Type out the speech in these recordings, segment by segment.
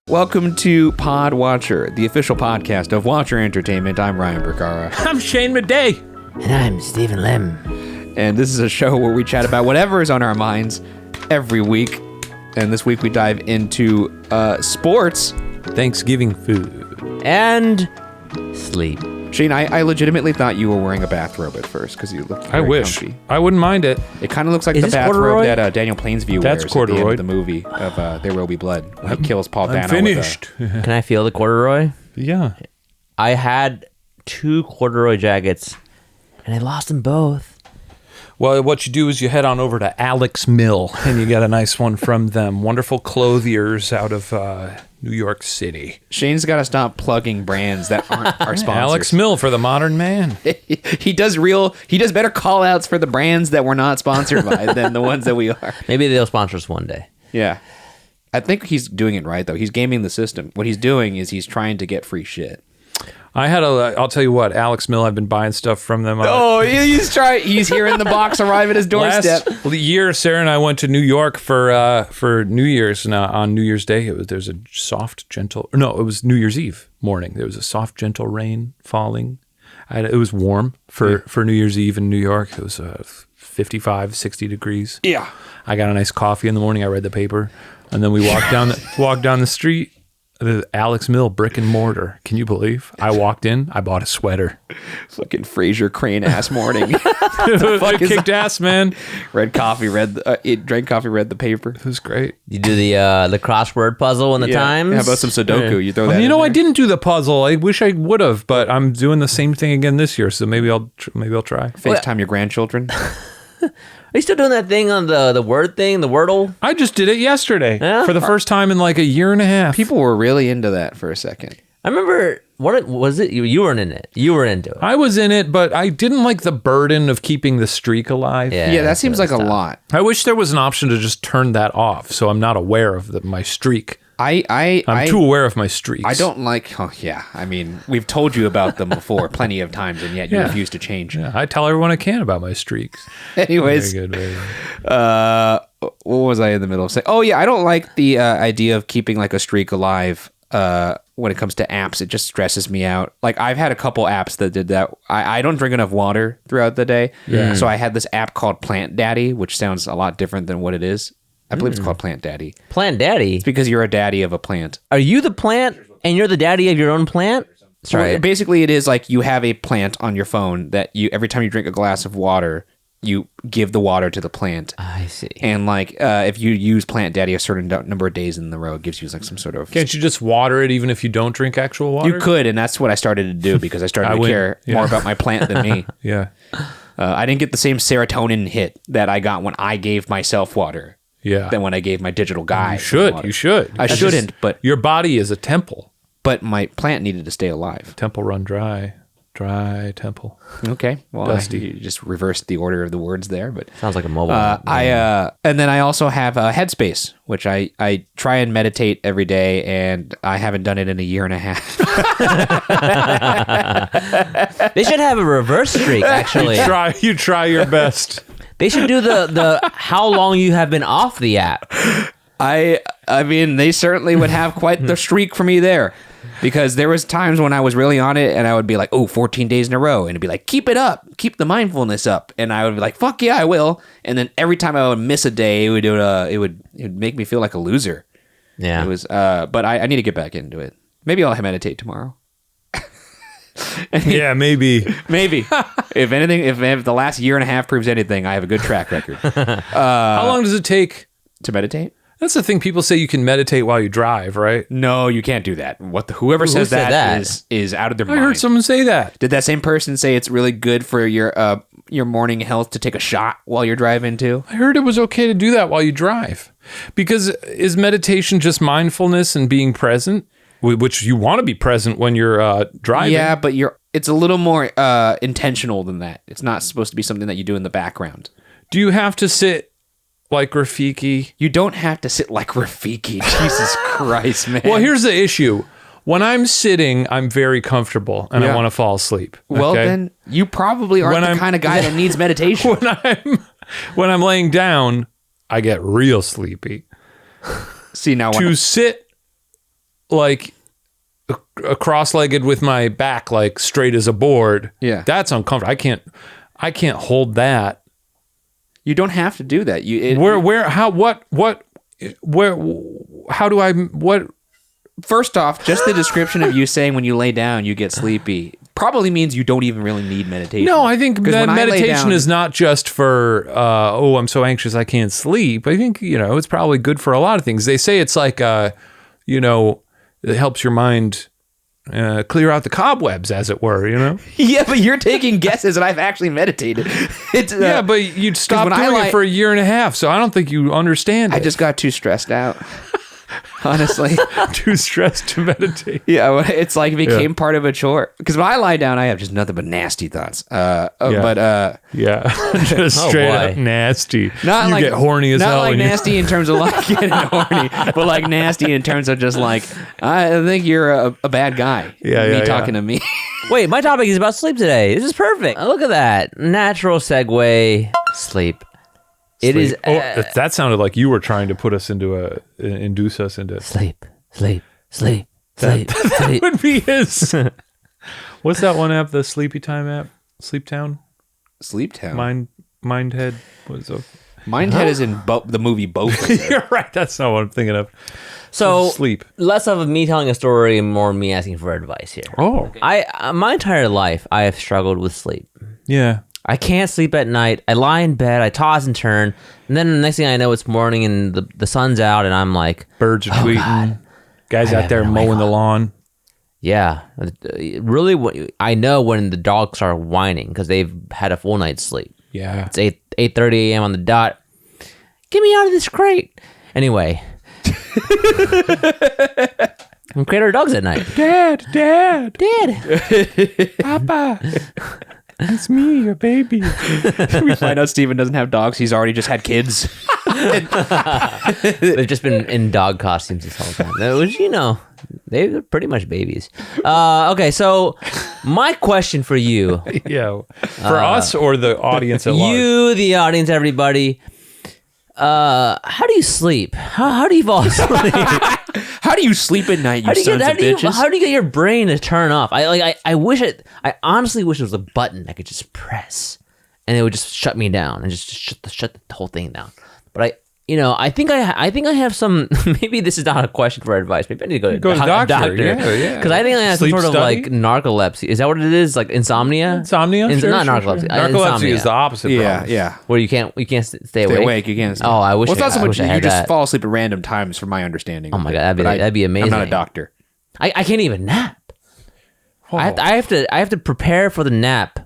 Welcome to Pod Watcher, the official podcast of Watcher Entertainment. I'm Ryan Bergara. I'm Shane Madej. And I'm Stephen Lim. And this is a show where we chat about whatever is on our minds every week. And this week we dive into sports. Thanksgiving food. And sleep. Shane, I legitimately thought you were wearing a bathrobe at first because you looked very comfy. I wouldn't mind it. It kind of looks like Is the this bathrobe corduroy? that Daniel Plainsview That's wears at the corduroy. end of the movie of There Will Be Blood when he kills Paul Dano. I'm finished. Can I feel the corduroy? Yeah. I had 2 corduroy jackets, and I lost them both. Well, what you do is you head on over to Alex Mill, and you get a nice one from them. Wonderful clothiers out of New York City. Shane's got to stop plugging brands that aren't our sponsors. Alex Mill for the modern man. He does better call outs for the brands that we're not sponsored by than the ones that we are. Maybe they'll sponsor us one day. Yeah. I think he's doing it right, though. He's gaming the system. What he's doing is he's trying to get free shit. I'll tell you what, Alex Mill, I've been buying stuff from them. He's hearing the box arrive at his doorstep. Last year, Sarah and I went to New York for New Year's. And on New Year's Day, it was New Year's Eve morning. There was a soft, gentle rain falling. It was warm for New Year's Eve in New York. It was 55, 60 degrees. Yeah. I got a nice coffee in the morning. I read the paper. And then we walked down the street. The Alex Mill brick and mortar. Can you believe? I walked in. I bought a sweater. Fucking Fraser Crane ass morning. I kicked ass, man. Drank coffee, read the paper. It was great. You do the crossword puzzle in the Times? How about some Sudoku? You throw that. I didn't do the puzzle. I wish I would have, but I'm doing the same thing again this year. So maybe I'll try. FaceTime your grandchildren. Are you still doing that thing on the word thing, the Wordle? I just did it yesterday Yeah? for the first time in like a year and a half. People were really into that for a second. I remember, what was it? You weren't in it. You were into it. I was in it, but I didn't like the burden of keeping the streak alive. Yeah, that seems like a tough. lot. I wish there was an option to just turn that off, so I'm not aware of my streak. I'm too aware of my streaks. I don't like. Oh yeah, I mean, we've told you about them before plenty of times, and yet you refuse to change. Yeah, I tell everyone I can about my streaks. Anyways, Very good. what was I in the middle of saying? Oh yeah, I don't like the idea of keeping like a streak alive. When it comes to apps, it just stresses me out. Like I've had a couple apps that did that. I don't drink enough water throughout the day, so I had this app called Plant Daddy, which sounds a lot different than what it is. I believe it's called Plant Daddy. Plant Daddy? It's because you're a daddy of a plant. Are you the plant and you're the daddy of your own plant? Sorry. Well, basically, it is like you have a plant on your phone that you every time you drink a glass of water, you give the water to the plant. I see. And like if you use Plant Daddy a certain number of days in the row, it gives you like some sort of... Can't you just water it even if you don't drink actual water? You could, and that's what I started to do because I started to care more about my plant than me. Yeah. I didn't get the same serotonin hit that I got when I gave myself water. Yeah. Than when I gave my digital guy. You should. I shouldn't, but your body is a temple. But my plant needed to stay alive. Temple run dry. Dry temple. Okay. Well, Dusty. you just reversed the order of the words there, but Sounds like a mobile. and then I also have Headspace, which I try and meditate every day, and I haven't done it in a year and a half. They should have a reverse streak, actually. You try your best. They should do the how long you have been off the app. I mean, they certainly would have quite the streak for me there. Because there was times when I was really on it and I would be like, 14 days in a row. And it'd be like, keep it up. Keep the mindfulness up. And I would be like, fuck yeah, I will. And then every time I would miss a day, it would make me feel like a loser. Yeah. It was, but I need to get back into it. Maybe I'll meditate tomorrow. Yeah, maybe. Maybe. If anything, if the last year and a half proves anything, I have a good track record. How long does it take to meditate? That's the thing. People say you can meditate while you drive, right? No, you can't do that. Whoever says that is out of their mind. I heard someone say that. Did that same person say it's really good for your morning health to take a shot while you're driving too? I heard it was okay to do that while you drive. Because is meditation just mindfulness and being present? Which you want to be present when you're driving. Yeah, but it's a little more intentional than that. It's not supposed to be something that you do in the background. Do you have to sit like Rafiki? You don't have to sit like Rafiki. Jesus Christ, man. Well, here's the issue. When I'm sitting, I'm very comfortable and I want to fall asleep. Well, okay? then you probably aren't the kind of guy that needs meditation. When I'm laying down, I get real sleepy. See now, to sit like cross-legged with my back like straight as a board. Yeah. That's uncomfortable. I can't hold that. you don't have to do that. First off, just the description of you saying when you lay down you get sleepy probably means you don't even really need meditation. No, I think 'Cause that when I lay meditation down- is not just for, I'm so anxious I can't sleep. I think, it's probably good for a lot of things. They say it's like, it helps your mind clear out the cobwebs, as it were, Yeah, but you're taking guesses and I've actually meditated. It's, Yeah, but you'd stop when I doing lie- it for a year and a half, so I don't think you understand it. I just got too stressed out. Honestly. too stressed to meditate. Yeah, it's like it became part of a chore. Because when I lie down, I have just nothing but nasty thoughts. But Yeah, just straight up nasty. not you like get horny as not hell. like and you- nasty in terms of like getting horny, but like nasty in terms of just like I think you're a bad guy. Yeah, talking to me. Wait, my topic is about sleep today. This is perfect. Look at that. Natural segue. Sleep. It is that sounded like you were trying to put us induce us into. sleep. Sleep. That would be his. What's that one app? The Sleepy Time app? Sleep Town? Sleep Town. Mindhead? What is it? Mindhead is in the movie Both. You're right. That's not what I'm thinking of. So Sleep. less of me telling a story and more me asking for advice here. Oh. My entire life, I have struggled with sleep. Yeah. I can't sleep at night. I lie in bed, I toss and turn, and then the next thing I know, it's morning and the sun's out, and I'm like, Birds are tweeting. God. Guys out there mowing the lawn. yeah. Really, I know when the dogs are whining because they've had a full night's sleep. Yeah. It's 8:30 a.m. on the dot. Get me out of this crate. Anyway. I'm creating our dogs at night. Dad. Dad. Papa. It's me, your baby. We find out Steven doesn't have dogs. He's already just had kids. They've just been in dog costumes this whole time. Which, they're pretty much babies. Okay, so my question for you. Yeah. For us or the audience at large? You, the audience, everybody. How do you sleep? How do you fall asleep? How do you sleep at night, you How do sons of bitches? how do you get your brain to turn off? I honestly wish there was a button I could just press and it would just shut me down and just shut the whole thing down. But I think I have some. Maybe this is not a question for advice. Maybe I need to go to the a doctor. Yeah. Because I think I have Sleep some sort study? of like narcolepsy. Is that what it is? Like insomnia? Insomnia? Not Sure. narcolepsy. Narcolepsy Insomnia. is the opposite. Yeah, problem. yeah. Where you can't stay Stay awake. awake. You can't. Oh, I wish. Well, it's not so I much wish I you had just that. fall asleep at random times, from my understanding. Oh my God, But that'd be amazing. I'm not a doctor. I can't even nap. Oh. I have to prepare for the nap.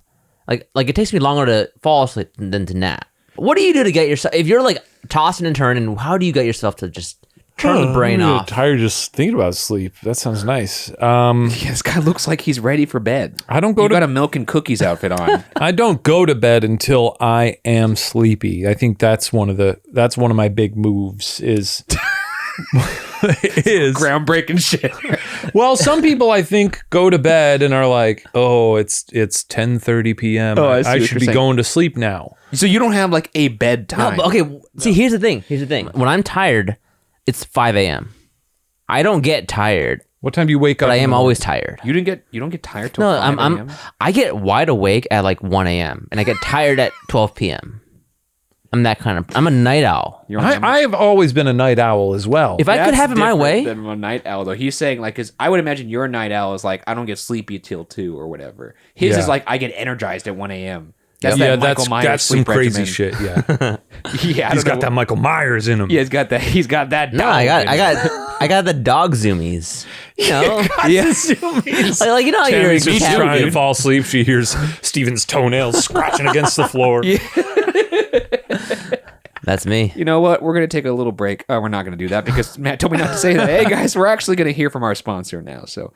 Like it takes me longer to fall asleep than to nap. What do you do to get yourself, if you're like tossing and turning, how do you get yourself to just turn the brain I'm really off? tired just thinking about sleep. That sounds nice. Yeah, this guy looks like he's ready for bed. I don't go You to got a milk and cookies outfit on. I don't go to bed until I am sleepy. I think that's one of my big moves is Groundbreaking shit. well, some people I think go to bed and are like, "Oh, it's 10:30 p.m. Oh, I see I what should you're be saying. going to sleep now." So you don't have like a No, bedtime. but okay. See, here's the thing. When I'm tired, it's 5 a.m. I don't get tired, What time do you wake up? but I in am the always morning? tired. You don't get tired till No, 5 a.m.? I get wide awake at like 1 a.m. and I get tired at 12 p.m. I'm a night owl. I have always been a night owl as well. If I could That's have it my different way, than a night owl, though. He's saying like, because I would imagine your night owl is like, I don't get sleepy till 2 or whatever. His Yeah. is like, I get energized at 1 a.m. yeah, that Michael Myers that's some sleep crazy regimen. shit. Yeah, Yeah, he's got that Michael Myers in him. Yeah, he's got that. no, dog I in him. I got the dog zoomies. You know, Yes. like you know how you're Tammy's just cat- trying to fall asleep. She hears Steven's toenails scratching against the floor. That's me. You know what? We're going to take a little break. We're not going to do that because Matt told me not to say that. Hey, guys, we're actually going to hear from our sponsor now. So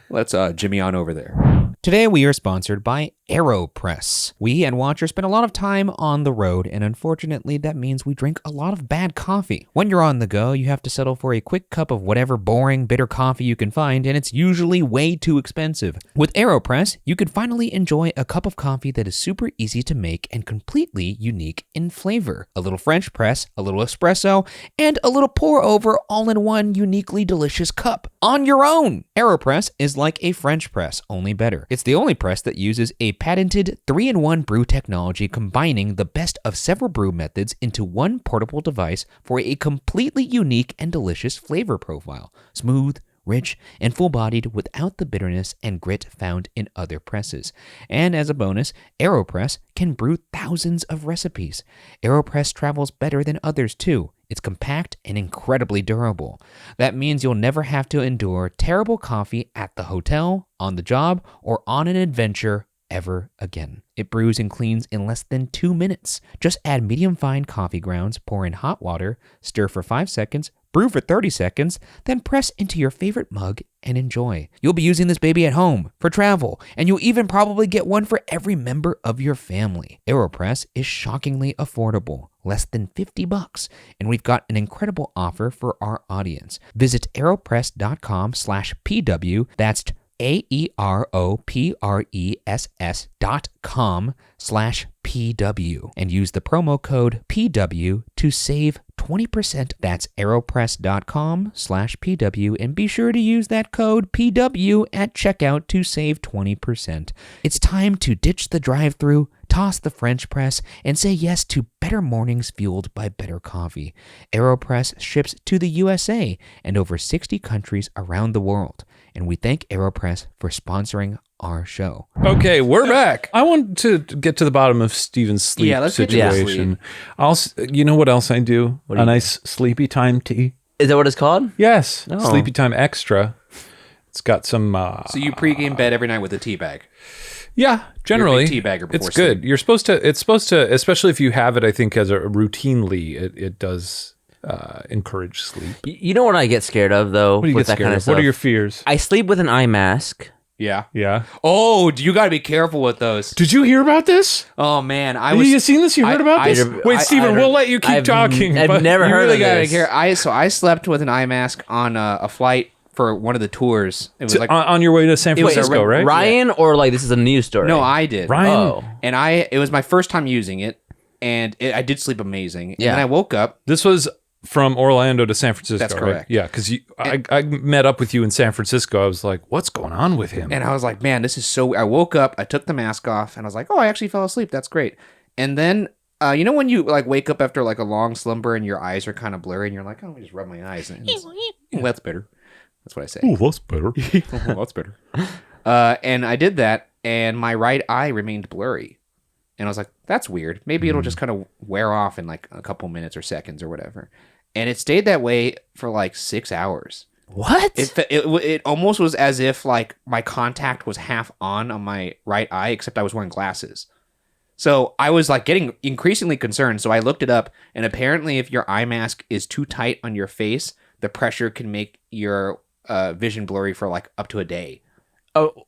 let's Jimmy on over there. Today we are sponsored by Aeropress. We at Watcher spend a lot of time on the road, and unfortunately that means we drink a lot of bad coffee. When you're on the go, you have to settle for a quick cup of whatever boring, bitter coffee you can find, and it's usually way too expensive. With Aeropress, you can finally enjoy a cup of coffee that is super easy to make and completely unique in flavor. A little French press, a little espresso, and a little pour over all in one uniquely delicious cup. On your own! Aeropress is like a French press, only better. It's the only press that uses a patented 3-in-1 brew technology combining the best of several brew methods into one portable device for a completely unique and delicious flavor profile. Smooth, rich, and full-bodied without the bitterness and grit found in other presses. And as a bonus, Aeropress can brew thousands of recipes. Aeropress travels better than others too. It's compact and incredibly durable. That means you'll never have to endure terrible coffee at the hotel, on the job, or on an adventure ever again. It brews and cleans in less than 2 minutes. Just add medium fine coffee grounds, pour in hot water, stir for 5 seconds, brew for 30 seconds, then press into your favorite mug and enjoy. You'll be using this baby at home, for travel, and you'll even probably get one for every member of your family. Aeropress is shockingly affordable, less than $50, and we've got an incredible offer for our audience. Visit aeropress.com/PW, that's aeropress.com/PW, and use the promo code PW to save 20%. That's aeropress.com/PW, and be sure to use that code PW at checkout to save 20%. It's time to ditch the drive-thru, toss the French press, and say yes to better mornings fueled by better coffee. Aeropress ships to the USA and over 60 countries around the world, and we thank Aeropress for sponsoring our show. Okay, we're back. I want to get to the bottom of Steven's sleep let's get to the situation. You know what else I do? A nice sleepy time tea. Is that what it's called? Yes, Oh. sleepy time extra. It's got some. So you pregame bed every night with a tea bag. Yeah, generally, You're a big teabagger before it's good. sleep. You're supposed to. It's supposed to, especially if you have it. I think as a routinely, it does encourage sleep. You know what I get scared of though? What do you with get that scared kind of? of stuff? What are your fears? I sleep with an eye mask. Yeah. Yeah. Oh, you got to be careful with those. Did you hear about this? Oh man, Have you seen this? You heard about this? Wait, Steven, we'll let you keep talking. I've but- never You heard really of gotta this. care. I slept with an eye mask on a flight for one of the tours. It was like on your way to San It was a Francisco, right? Ryan, or like this is a news story? no, I did. Ryan. Oh. And it was my first time using it, and I did sleep amazing. And Yeah. then I woke up. This was from Orlando to San Francisco. That's right? correct. Yeah, because I met up with you in San Francisco. I was like, "What's going on with him?" And I was like, man, this is so... I woke up, I took the mask off, and I was like, oh, I actually fell asleep. That's great. And then, you know when you like wake up after like a long slumber and your eyes are kind of blurry and you're like, oh, let me just rub my eyes. And well, that's better. That's what I say. Ooh, that's better. Oh, that's better. And I did that, and my right eye remained blurry. And I was like, that's weird. Maybe it'll just kind of wear off in like a couple minutes or seconds or whatever. And it stayed that way for like 6 hours. What? It almost was as if like my contact was half on my right eye, except I was wearing glasses. So I was like getting increasingly concerned. So I looked it up, and apparently if your eye mask is too tight on your face, the pressure can make your vision blurry for like up to a day. Oh,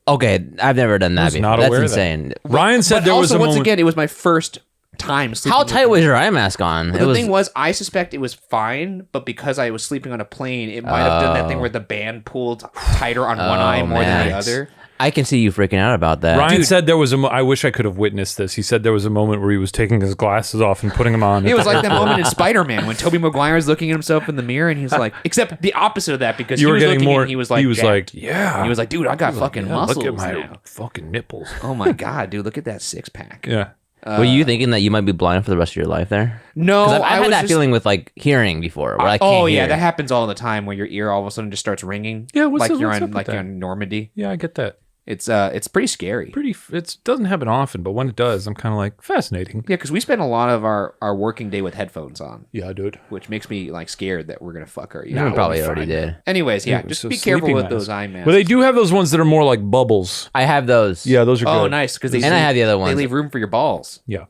okay. I've never done that was before. not That's aware of that. insane. Ryan said But there also, was a once moment. again, it was my first time sleeping. How with tight was your eye mask on? The thing was, I suspect it was fine, but because I was sleeping on a plane, it might have done that thing where the band pulled tighter on one eye more than the Max. other. I can see you freaking out about that. Ryan said there was I wish I could have witnessed this. He said there was a moment where he was taking his glasses off and putting them on. It was like that moment in Spider-Man when Tobey Maguire is looking at himself in the mirror and he's like, except the opposite of that, because you he were was getting looking more. and he was like, jacked. yeah. And he was like, dude, I got fucking muscles Look at my now. fucking nipples. Oh my god, dude, look at that six pack. Yeah. Were you thinking that you might be blind for the rest of your life there? No, Because I've I had was that just- feeling with like hearing before. Where I can't Oh hear. yeah, that happens all the time where your ear all of a sudden just starts ringing. Yeah, what's like up- you're what's on up with like that? you're on Normandy. Yeah, I get that. It's pretty scary. It doesn't happen often, but when it does, I'm kind of like fascinating. Yeah, because we spend a lot of our working day with headphones on, Yeah, dude. which makes me like scared that we're gonna fuck our ears. You we'll probably be already fine. did. Anyways, yeah, Yeah, just so be careful sleeping with masks. those eye masks. But they do have those ones that are more like bubbles. I have those. Yeah, those are good. Oh, nice, because they And I have the other They ones. leave room for your balls. Yeah.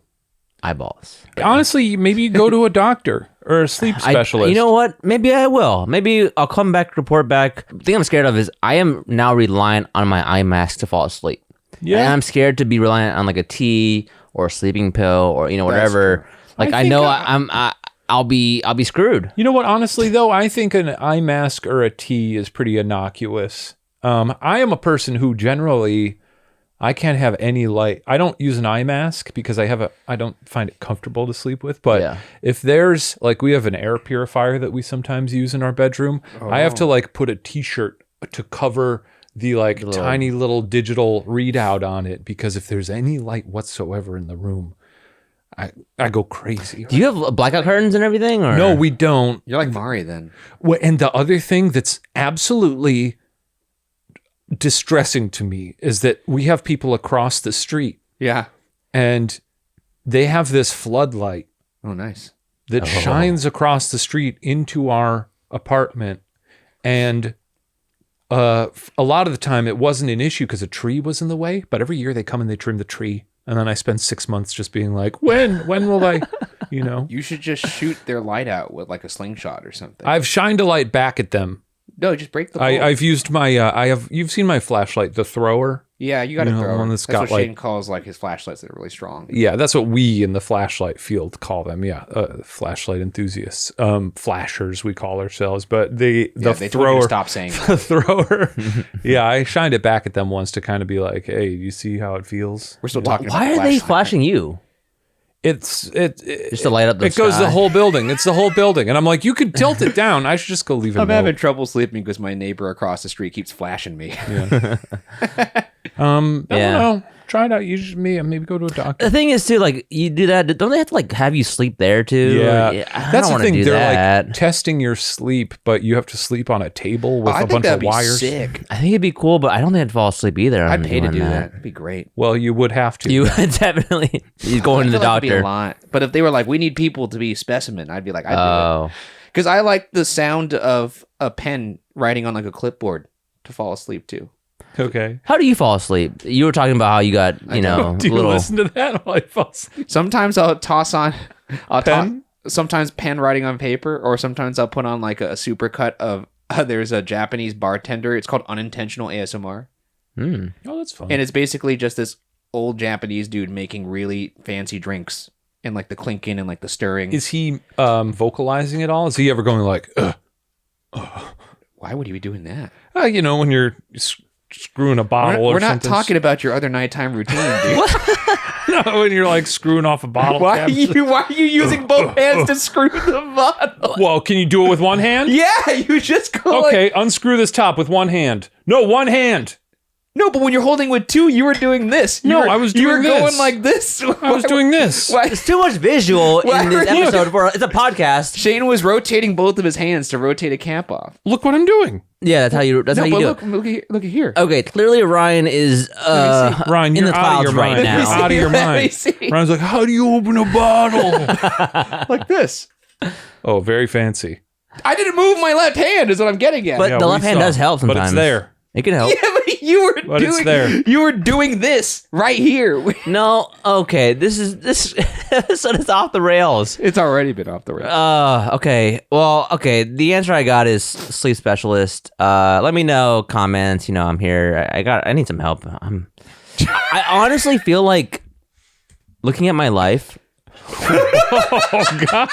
Eyeballs. Honestly, maybe you go to a doctor or a sleep specialist. You know what? Maybe I will. Maybe I'll come back, report back. The thing I'm scared of is I am now reliant on my eye mask to fall asleep. Yeah. And I'm scared to be reliant on like a tea or a sleeping pill or whatever. Like I think know I'll be screwed. You know what? Honestly, though, I think an eye mask or a tea is pretty innocuous. I am a person who generally I can't have any light. I don't use an eye mask because I don't find it comfortable to sleep with. But if there's like we have an air purifier that we sometimes use in our bedroom, I have to like put a t-shirt to cover the like tiny little digital readout on it because if there's any light whatsoever in the room, I go crazy. Do you have blackout curtains and everything? Or? No, we don't. You're like Mari then. And the other thing that's absolutely distressing to me is that we have people across the street. Yeah. And they have this floodlight. Oh, nice. That shines across the street into our apartment. And a lot of the time it wasn't an issue because a tree was in the way. But every year they come and they trim the tree. And then I spend 6 months just being like, when will I, You should just shoot their light out with like a slingshot or something. I've shined a light back at them. No, just break the bulb. I've used my, you've seen my flashlight, the thrower. Yeah, you got to throw one it. that's That's got what Shane calls like his flashlights that are really strong. Yeah, that's what we in the flashlight field call them. Yeah, flashlight enthusiasts, flashers we call ourselves. But they told you thrower, to stop saying that. the thrower. Yeah, I shined it back at them once to kind of be like, "Hey, you see how it feels?" We're still talking. Why about are they flashlight. flashing you? Just to light up the It goes sky. the whole building. It's the whole building, and I'm like, you could tilt it down. I should just go leave it. I'm having trouble sleeping because my neighbor across the street keeps flashing me. I don't know. Try it out. You should maybe go to a doctor. The thing is too, like you do that. Don't they have to like have you sleep there too? Yeah, I that's don't the wanna thing. do They're that. like testing your sleep, but you have to sleep on a table with I a think bunch that'd of be wires. sick. I think it'd be cool, but I don't think I'd fall asleep either. I'd pay to do that. That'd be great. Well, you would have to. You would definitely. You're going to the I feel like it'd be doctor. a lot. But if they were like, we need people to be specimen, I'd be like, I'd do Oh, it. Because I like the sound of a pen writing on like a clipboard to fall asleep to. Okay. how do you fall asleep? You were talking about how you got Do you little. listen to that while I fall asleep? Sometimes I'll toss on Pen? Sometimes pen writing on paper, or sometimes I'll put on like a supercut of there's a Japanese bartender. It's called unintentional ASMR. Hmm. Oh, that's fun. And it's basically just this old Japanese dude making really fancy drinks and like the clinking and like the stirring. Is he vocalizing at all? Is he ever going like, Why would he be doing that? when you're screwing a bottle We're or not something? talking about your other nighttime routine, dude. No, when you're like screwing off a bottle. Why are cap. you using both hands to screw the bottle? Well, can you do it with one hand? Yeah, you just go like, Okay, unscrew this top with one hand. No, one hand. no, but when you're holding with two, you were doing this. I was You were doing this. going like this. I was doing this. Why? It's too much visual Why in this are you- episode. It's a podcast. Shane was rotating both of his hands to rotate a cap off. Look what I'm doing. Yeah, that's how you. That's how you do it. Look at here. Okay, clearly Ryan is Ryan, in you're the out of clouds your right mind. now. You're out of your Let me mind. see. Ryan's like, how do you open a bottle? Like this. Oh, very fancy. I didn't move my left hand, is what I'm getting at. But Yeah, the we left hand saw. does help But sometimes. it's there. It can help. yeah, but you were But it's there. You were doing this right here. No, okay. This episode is off the rails. It's already been off the rails. Okay. Well, okay. The answer I got is sleep specialist. Let me know, comments. I'm here. I need some help. I honestly feel like looking at my life. Oh, God.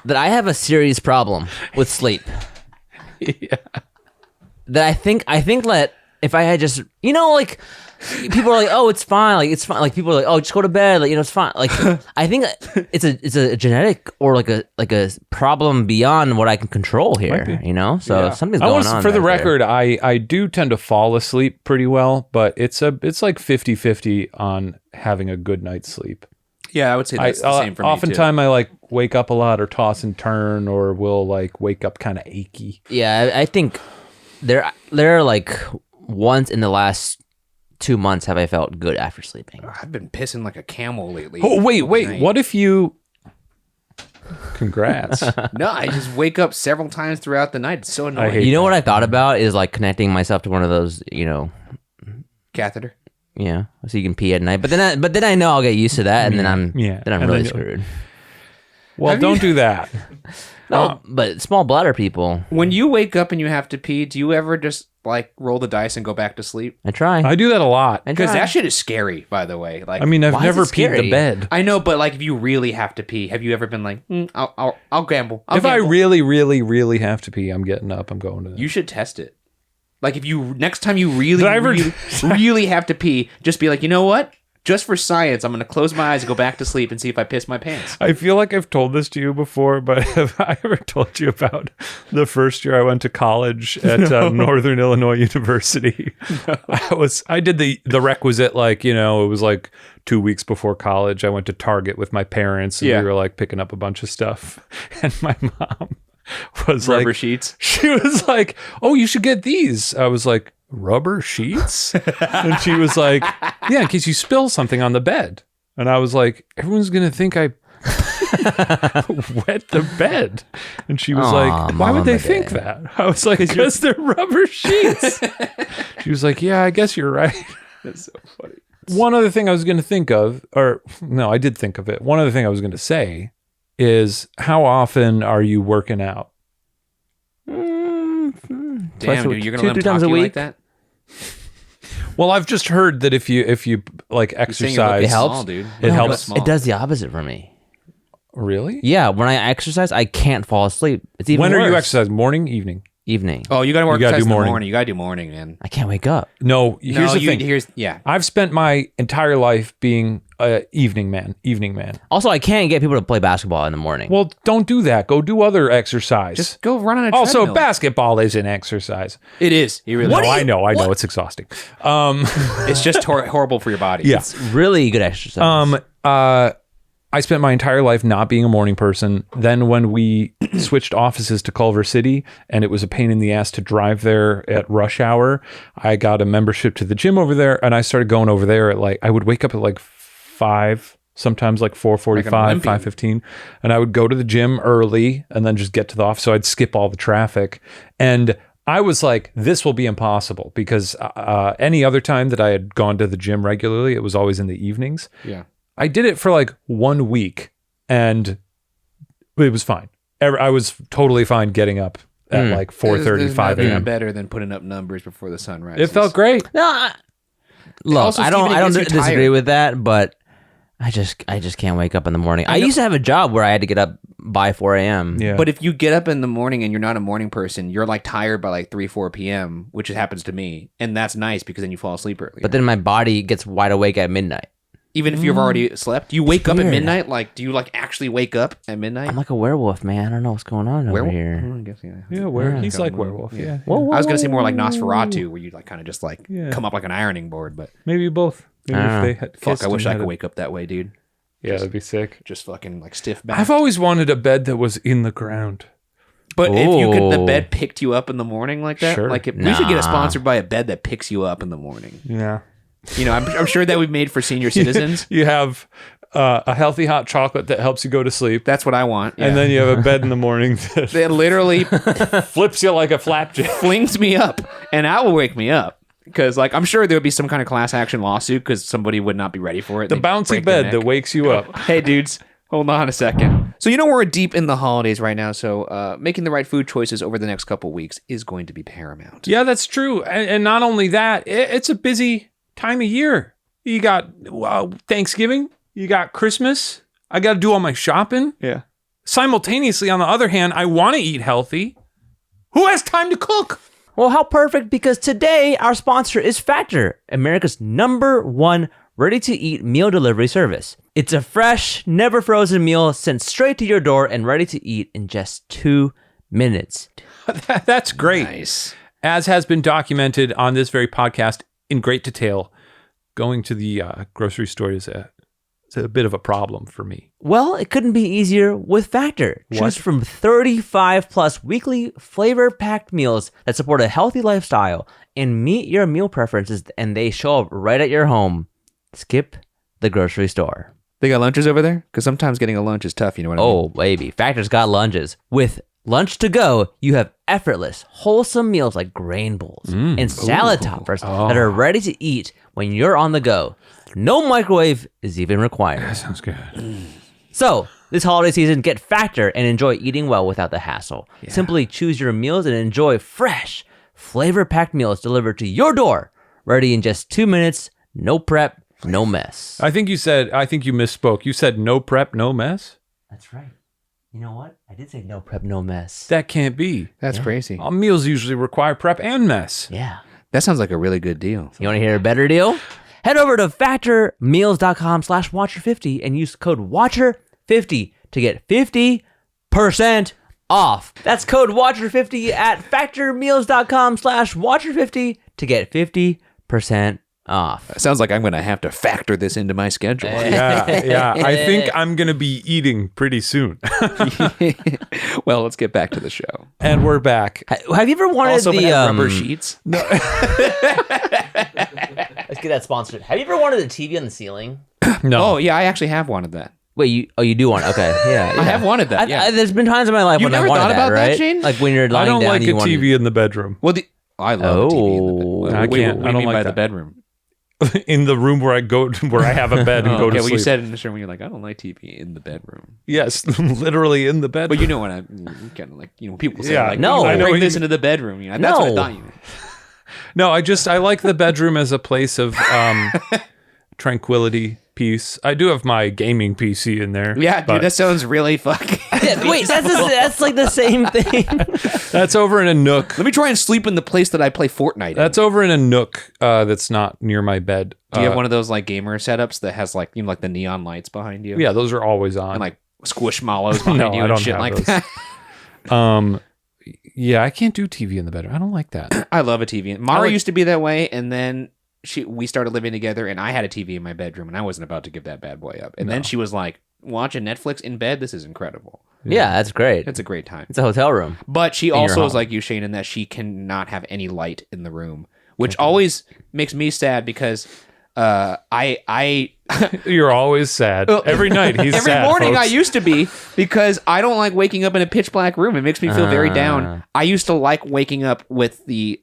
That I have a serious problem with sleep. Yeah. That I think that if I had just, like, people are like, oh, it's fine. Like, it's fine. Like, people are like, oh, just go to bed. Like, it's fine. Like, I think it's a genetic or like a problem beyond what I can control here, So Yeah. something's going on. For the back there. record, I do tend to fall asleep pretty well, but it's like 50-50 on having a good night's sleep. Yeah, I would say that's the same for me, Oftentimes I like wake up a lot or toss and turn or will like wake up kind of achy. Yeah, I think there are like once in the last 2 months have I felt good after sleeping. I've been pissing like a camel lately. Oh, wait. Night. What if you... Congrats. No, I just wake up several times throughout the night. It's so annoying. hate You know what I thought about is like connecting myself to one of those, Catheter. so you can pee at night. But then I know I'll get used to that, and then I'm Yeah. then I'm And really then screwed. Well, don't do that. No, but small bladder people. When you wake up and you have to pee, do you ever just like roll the dice and go back to sleep? I try. I do that a lot. Because that shit is scary, by the way. Like, I mean, I've Why is never it peed scary? the bed. I know, but like, if you really have to pee, have you ever been like, I'll gamble. If I really, really, really have to pee, I'm getting up. I'm going to. You should test it. Like, if you next time you really, Did I ever- really, really have to pee, just be like, you know what? Just for science, I'm going to close my eyes and go back to sleep and see if I piss my pants. I feel like I've told this to you before, but have I ever told you about the first year I went to college at Northern Illinois University? No. I did the requisite, like, you know, it was like 2 weeks before college. I went to Target with my parents and we were like picking up a bunch of stuff. And my mom was Rubber like, sheets. She was like, "Oh, you should get these." I was like, "Rubber sheets?" And she was like, "Yeah, in case you spill something on the bed." And I was like, "Everyone's going to think I wet the bed." And she was like, "Why would they think that?" I was like, "Because they're rubber sheets." She was like, "Yeah, I guess you're right." That's so funny. One other thing I was going to think of, or no, I did think of it. One other thing I was going to say is, how often are you working out? Damn, Twice dude, you're going to let 2-3 him talk times to a you week. like that? Well, I've just heard that if you like Saying it look exercise, small, dude. It Look helps. small. It does the opposite for me. Really? Yeah, when I exercise, I can't fall asleep. It's even When are you worse. exercising? Morning, evening? Evening. Oh, you got to work gotta do in the morning. morning. You got to do morning, man. I can't wake up. No. Here's the thing. Yeah. I've spent my entire life being a evening man. Also, I can't get people to play basketball in the morning. Well, don't do that. Go do other exercise. Just go run on a also, treadmill. basketball is an exercise. It is. You really No, are. I know. It's exhausting. It's just horrible for your body. Yeah. It's really good exercise. I spent my entire life not being a morning person. Then when we switched offices to Culver City and it was a pain in the ass to drive there at rush hour, I got a membership to the gym over there and I started going over there at like, I would wake up at like 5, sometimes like 4:45, 5:15, and I would go to the gym early and then just get to the office. So I'd skip all the traffic. And I was like, this will be impossible because any other time that I had gone to the gym regularly, it was always in the evenings. Yeah. I did it for like 1 week and it was fine. I was totally fine getting up at like 4:30, 5 a.m. a.m. better than putting up numbers before the sun rises. It felt great. no, look, Also, I don't Steven, it gets you disagree tired. with that, but I just can't wake up in the morning. I used to have a job where I had to get up by 4 a.m. Yeah. But if you get up in the morning and you're not a morning person, you're like tired by like 3, 4 p.m., which happens to me. And that's nice because then you fall asleep early. But then my body gets wide awake at midnight. even if you've already slept, you wake up at weird. midnight. Like, do you like actually wake up at midnight? I'm like a werewolf, man. I don't know what's going on over Werewolf? here. I guess, yeah. Yeah, he's like werewolf. Yeah. Whoa, I was gonna say more like Nosferatu, where you like kind of just like Yeah. come up like an ironing board. But Maybe both. Maybe Ah. if they had fuck, kissed I wish and I had could a- wake up that way, dude. Yeah, that'd be sick. Just fucking like stiff back. I've always wanted a bed that was in the ground. But if you could, the Ooh. bed picked you up in the morning like that. Sure. Like, we should get Nah. a sponsored by a bed that picks you up in the morning. Yeah. You know, I'm sure that we've made for senior citizens. You have a healthy hot chocolate that helps you go to sleep. That's what I want. Yeah. And then you have a bed in the morning that That literally flips you like a flapjack. flings me up, and that will wake me up. Because, like, I'm sure there would be some kind of class action lawsuit because somebody would not be ready for it. The They'd bouncy break their bed neck. that wakes you up. Hey, dudes, hold on a second. So, you know, we're deep in the holidays right now, so making the right food choices over the next couple weeks is going to be paramount. Yeah, that's true. And not only that, it's a busy time of year. You got Thanksgiving, you got Christmas. I got to do all my shopping. Yeah. Simultaneously, on the other hand, I want to eat healthy. Who has time to cook? Well, how perfect, because today our sponsor is Factor, America's #1 ready-to-eat meal delivery service. It's a fresh, never frozen meal sent straight to your door and ready to eat in just 2 minutes. That's great. Nice. As has been documented on this very podcast in great detail, going to the grocery store is a bit of a problem for me. Well, it couldn't be easier with Factor. Choose from 35 plus weekly flavor-packed meals that support a healthy lifestyle and meet your meal preferences, and they show up right at your home. Skip the grocery store. They got lunches over there? Because sometimes getting a lunch is tough, you know what I mean? Oh, baby. Factor's got lunches. With Lunch to Go, you have effortless, wholesome meals like grain bowls and salad toppers that are ready to eat when you're on the go. No microwave is even required. Sounds good. So, This holiday season, get Factor and enjoy eating well without the hassle. Simply choose your meals and enjoy fresh, flavor-packed meals delivered to your door, ready in just 2 minutes, no prep, no mess. I think you misspoke. You said no prep, no mess? That's right. You know what? I did say no prep, no mess. That can't be. That's crazy. All meals usually require prep and mess. Yeah. That sounds like a really good deal. You want to hear a better deal? Head over to factormeals.com/watcher50 and use code watcher50 to get 50% off. That's code watcher50 at factormeals.com/watcher50 to get 50% off. It sounds like I'm going to have to factor this into my schedule. Yeah. I think I'm going to be eating pretty soon. Well, let's get back to the show. And we're back. Have you ever wanted Also, the rubber sheets. Let's get that sponsored. Have you ever wanted a TV on the ceiling? No. Oh, yeah, I actually have wanted that. Wait, you do want? Okay, yeah. I have wanted that. Yeah. There's been times in my life You've when I never wanted thought about that, right? Shane? Like when you're I lying don't down, like a you want TV in the bedroom. Well, I love a TV in the bedroom. I can't. What do I you don't mean like by that. the bedroom? In the room where I have a bed and go to Okay, sleep. well, you said in the show when you're like, I don't like TV in the bedroom. Yes, literally in the bed. But you know what I'm kind of like, people say, Yeah. like, No. I I know bring what this you- into the bedroom. That's what I No. thought you meant. No, I like the bedroom as a place of tranquility, peace. I do have my gaming PC in there. Yeah, but dude, that sounds really fucking. Wait, that's like the same thing. that's over in a nook. Let me try and sleep in the place that I play Fortnite in. That's over in a nook that's not near my bed. Do you have one of those like gamer setups that has like like the neon lights behind you? Yeah, those are always on. And like squishmallows behind No, you I and don't shit have like those. that. Yeah, I can't do TV in the bedroom. I don't like that. I love a TV. Mara used to be that way, and then we started living together, and I had a TV in my bedroom, and I wasn't about to give that bad boy up. And then she was like, watching Netflix in bed, this is incredible. Yeah, that's great. It's a great time. It's a hotel room. But she your also is home. like you, Shane, in that she cannot have any light in the room, which always makes me sad because I You're always sad. Every night he's every sad. morning folks. I used to be because I don't like waking up in a pitch black room. It makes me feel very down. I used to like waking up with the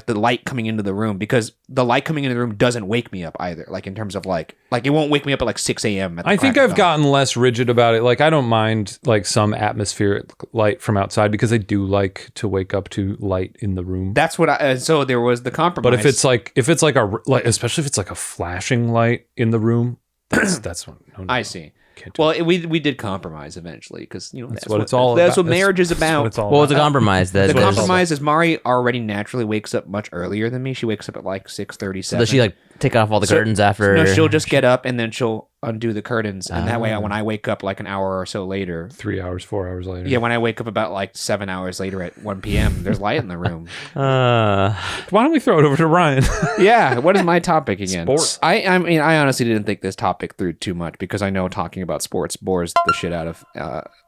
light coming into the room because the light coming into the room doesn't wake me up either. Like in terms of like it won't wake me up at like 6 a.m. I think I've gotten less rigid about it. Like I don't mind like some atmospheric light from outside because I do like to wake up to light in the room. That's what so there was the compromise. But if it's like especially if it's like a flashing light in the room, that's one. No. I see. Can't do Well, we did compromise eventually because that's what it's all That's about. what marriage is That's about. what it's all Well, it's a about. compromise. That's The what it's all compromise is Mari already naturally wakes up much earlier than me. She wakes up at like 6:37. about. Does she like take off all the curtains after? No, she'll just get up and then she'll undo the curtains, and that way when I wake up like an hour or so later, 3 hours, 4 hours later. yeah, when I wake up about like 7 hours later at 1 p.m., there's light in the room. Why don't we throw it over to Ryan? Yeah, what is my topic again? Sports. I mean, I honestly didn't think this topic through too much because I know talking about sports bores the shit out of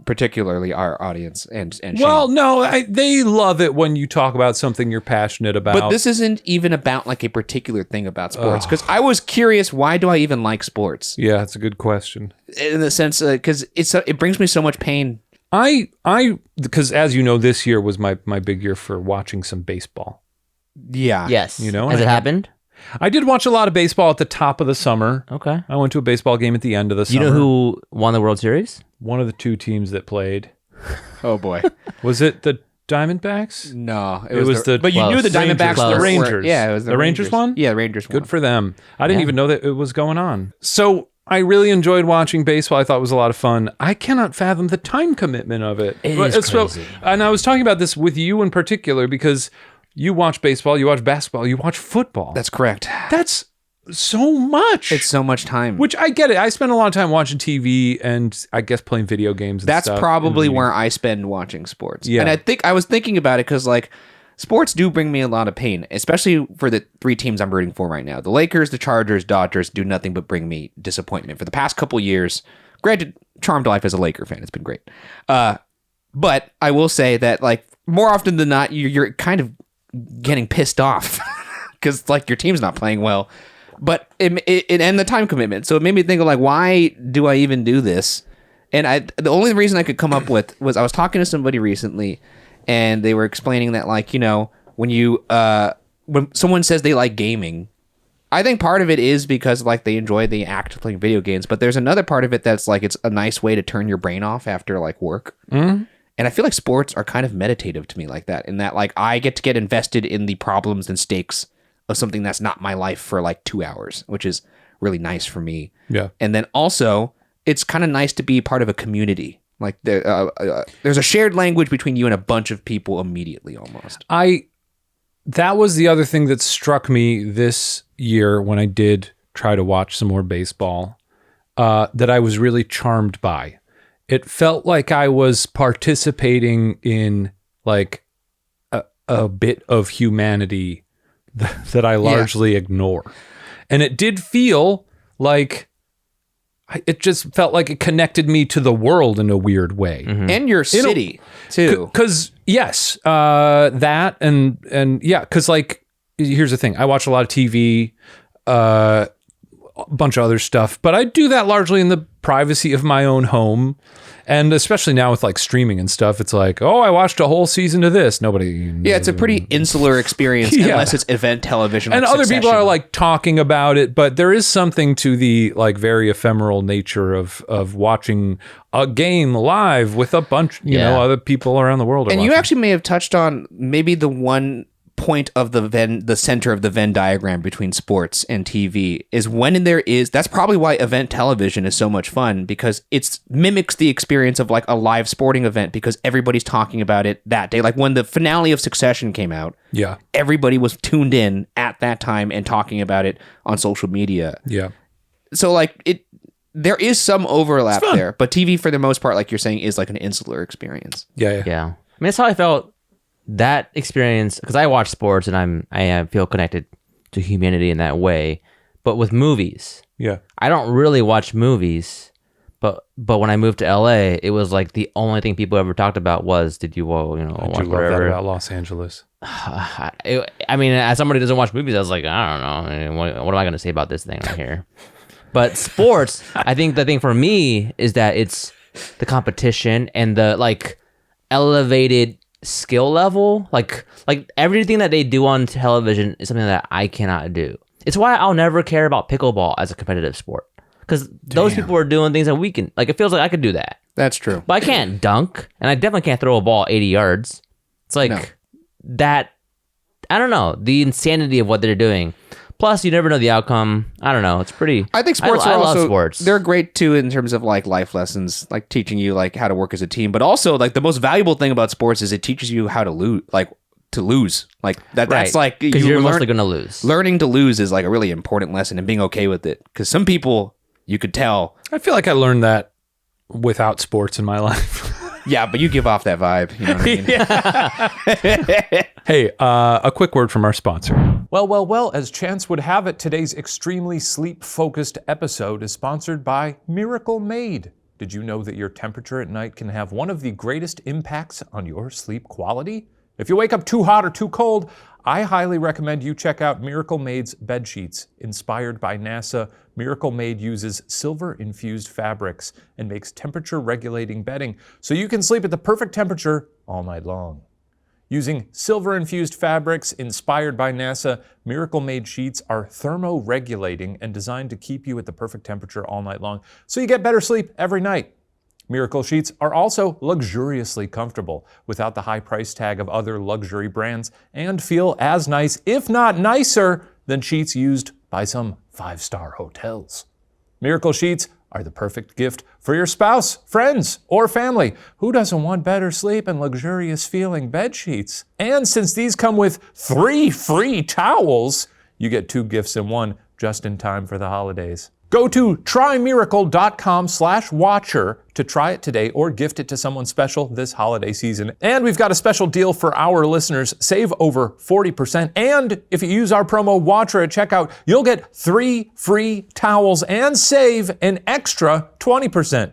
particularly our audience and Shane. Well, no, they love it when you talk about something you're passionate about. But this isn't even about like a particular thing about sports because I was curious, why do I even like sports? Yeah, it's a good question. In the sense because it brings me so much pain. Because as you know, this year was my big year for watching some baseball. Yeah. Yes. You know, has it happened? I did watch a lot of baseball at the top of the summer. Okay. I went to a baseball game at the end of the You summer. know who won the World Series? One of the two teams that played. Oh boy. Was it the Diamondbacks? No, It was the- But you Close. knew the Diamondbacks. Rangers. were- The Rangers. Yeah, it was The Rangers won? Yeah, the Rangers won. Good for them. I didn't Yeah. even know that it was going on. So I really enjoyed watching baseball. I thought it was a lot of fun. I cannot fathom the time commitment of it. It But is so- crazy. And I was talking about this with you in particular because you watch baseball, you watch basketball, you watch football. That's correct. That's so much. It's so much time. Which I get it. I spend a lot of time watching TV and I guess playing video games. And That's stuff. probably where I spend watching sports. Yeah. And I was thinking about it because like sports do bring me a lot of pain, especially for the three teams I'm rooting for right now. The Lakers, the Chargers, Dodgers do nothing but bring me disappointment for the past couple years. Granted, charmed life as a Laker fan. It's been great. But I will say that like more often than not, you're kind of getting pissed off because like your team's not playing well. But it and the time commitment. So it made me think of like, why do I even do this? And the only reason I could come up with was I was talking to somebody recently, and they were explaining that like when you when someone says they like gaming, I think part of it is because like they enjoy the act of playing video games, but there's another part of it that's like it's a nice way to turn your brain off after like work. Mm-hmm. And I feel like sports are kind of meditative to me like that, in that like I get to get invested in the problems and stakes of something that's not my life for like 2 hours, which is really nice for me. Yeah. And then also it's kind of nice to be part of a community. Like there's a shared language between you and a bunch of people immediately almost. That was the other thing that struck me this year when I did try to watch some more baseball, that I was really charmed by. It felt like I was participating in like a bit of humanity that I largely ignore. And it did feel like, it just felt like it connected me to the world in a weird way. Mm-hmm. And your city, too. Because, yes, that and yeah, because like, here's the thing. I watch a lot of TV, a bunch of other stuff, but I do that largely in the privacy of my own home. And especially now with like streaming and stuff, it's like, oh, I watched a whole season of this. Nobody. Yeah, it's a pretty insular experience unless it's event television. And like other Succession. people are like talking about it, but there is something to the like very ephemeral nature of watching a game live with a bunch, you know, other people around the world. And you actually may have touched on maybe the one point of the center of the Venn diagram between sports and TV is when there is, that's probably why event television is so much fun, because it mimics the experience of like a live sporting event, because everybody's talking about it that day. Like when the finale of Succession came out, everybody was tuned in at that time and talking about it on social media. So like there is some overlap there, but TV for the most part, like you're saying, is like an insular experience. Yeah. I mean, that's how I felt. That experience, because I watch sports and I feel connected to humanity in that way. But with movies, I don't really watch movies. But when I moved to LA, it was like the only thing people ever talked about was, did you watch love that about Los Angeles? I mean, as somebody who doesn't watch movies, I was like, I don't know, what am I going to say about this thing right here? But sports, I think the thing for me is that it's the competition and the like elevated skill level, like everything that they do on television is something that I cannot do. It's why I'll never care about pickleball as a competitive sport, because those people are doing things that we can, like, it feels like I could do that. That's true. But I can't dunk, and I definitely can't throw a ball 80 yards. It's like that, I don't know, the insanity of what they're doing. Plus, you never know the outcome. I don't know. It's pretty. I think sports I are also love sports. They're great too in terms of like life lessons, like teaching you like how to work as a team. But also, like the most valuable thing about sports is it teaches you how to lose, like that. That's like because you're mostly going to lose. Learning to lose is like a really important lesson, and being okay with it. Because some people, you could tell. I feel like I learned that without sports in my life. Yeah, but you give off that vibe. You know what I mean? Hey, a quick word from our sponsor. Well, as chance would have it, today's extremely sleep-focused episode is sponsored by Miracle Made. Did you know that your temperature at night can have one of the greatest impacts on your sleep quality? If you wake up too hot or too cold, I highly recommend you check out Miracle Made's bed sheets. Inspired by NASA, Miracle Made uses silver-infused fabrics and makes temperature-regulating bedding so you can sleep at the perfect temperature all night long. Using silver-infused fabrics inspired by NASA, Miracle Made sheets are thermoregulating and designed to keep you at the perfect temperature all night long so you get better sleep every night. Miracle sheets are also luxuriously comfortable without the high price tag of other luxury brands and feel as nice, if not nicer, than sheets used by some 5-star hotels. Miracle sheets are the perfect gift for your spouse, friends, or family. Who doesn't want better sleep and luxurious feeling bed sheets? And since these come with 3 free towels, you get 2 gifts in one just in time for the holidays. Go to trymiracle.com/watcher to try it today or gift it to someone special this holiday season. And we've got a special deal for our listeners. Save over 40%. And if you use our promo WATCHER at checkout, you'll get 3 free towels and save an extra 20%.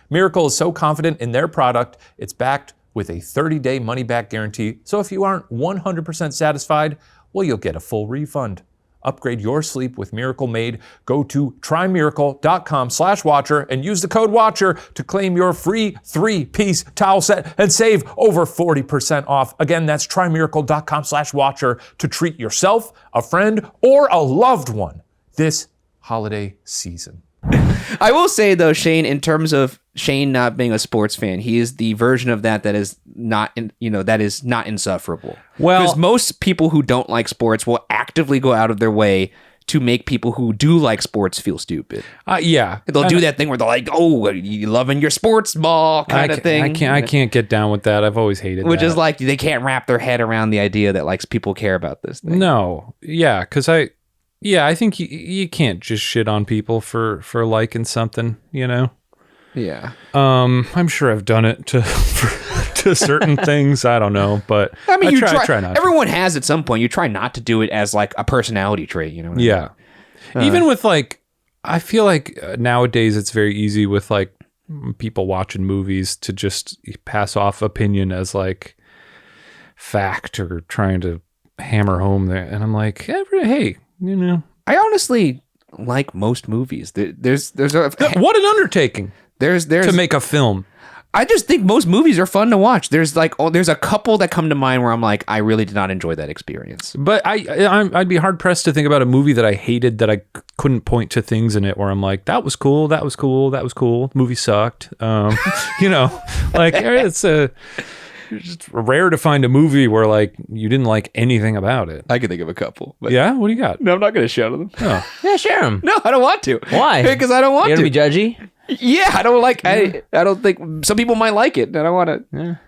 Miracle is so confident in their product, it's backed with a 30-day money-back guarantee. So if you aren't 100% satisfied, well, you'll get a full refund. Upgrade your sleep with Miracle Made. Go to trymiracle.com/watcher and use the code WATCHER to claim your free 3-piece towel set and save over 40% off. Again, that's trymiracle.com/watcher to treat yourself, a friend, or a loved one this holiday season. I will say though, Shane, in terms of Shane not being a sports fan, he is the version of that is not, that is not insufferable. Well, because most people who don't like sports will actively go out of their way to make people who do like sports feel stupid. Yeah, They'll do that thing where they're like, "Oh, you loving your sports ball" kind of thing. I can't get down with that. I've always hated Which that. is like they can't wrap their head around the idea that like people care about this thing. No, yeah, because I think you can't just shit on people for liking something, Yeah. I'm sure I've done it to certain things. I don't know, but I mean, you try not to. Everyone has at some point. You try not to do it as like a personality trait, you know what I Yeah. mean? Even with like, I feel like nowadays it's very easy with like people watching movies to just pass off opinion as like fact or trying to hammer home there. And I'm like, hey, I honestly like most movies. There's what an undertaking there's to make a film. I just think most movies are fun to watch. There's a couple that come to mind where I'm like, I really did not enjoy that experience. But I'd be hard pressed to think about a movie that I hated that I couldn't point to things in it where I'm like, that was cool, that was cool, that was cool. The movie sucked. Like it's just rare to find a movie where like you didn't like anything about it. I can think of a couple. But Yeah, what do you got? no, I'm not going to shout at them. Oh. Yeah, share them. No, I don't want to. Why? Because I don't want You to. gonna be judgy? Yeah, I don't like. I don't think some people might like it. And I don't want to.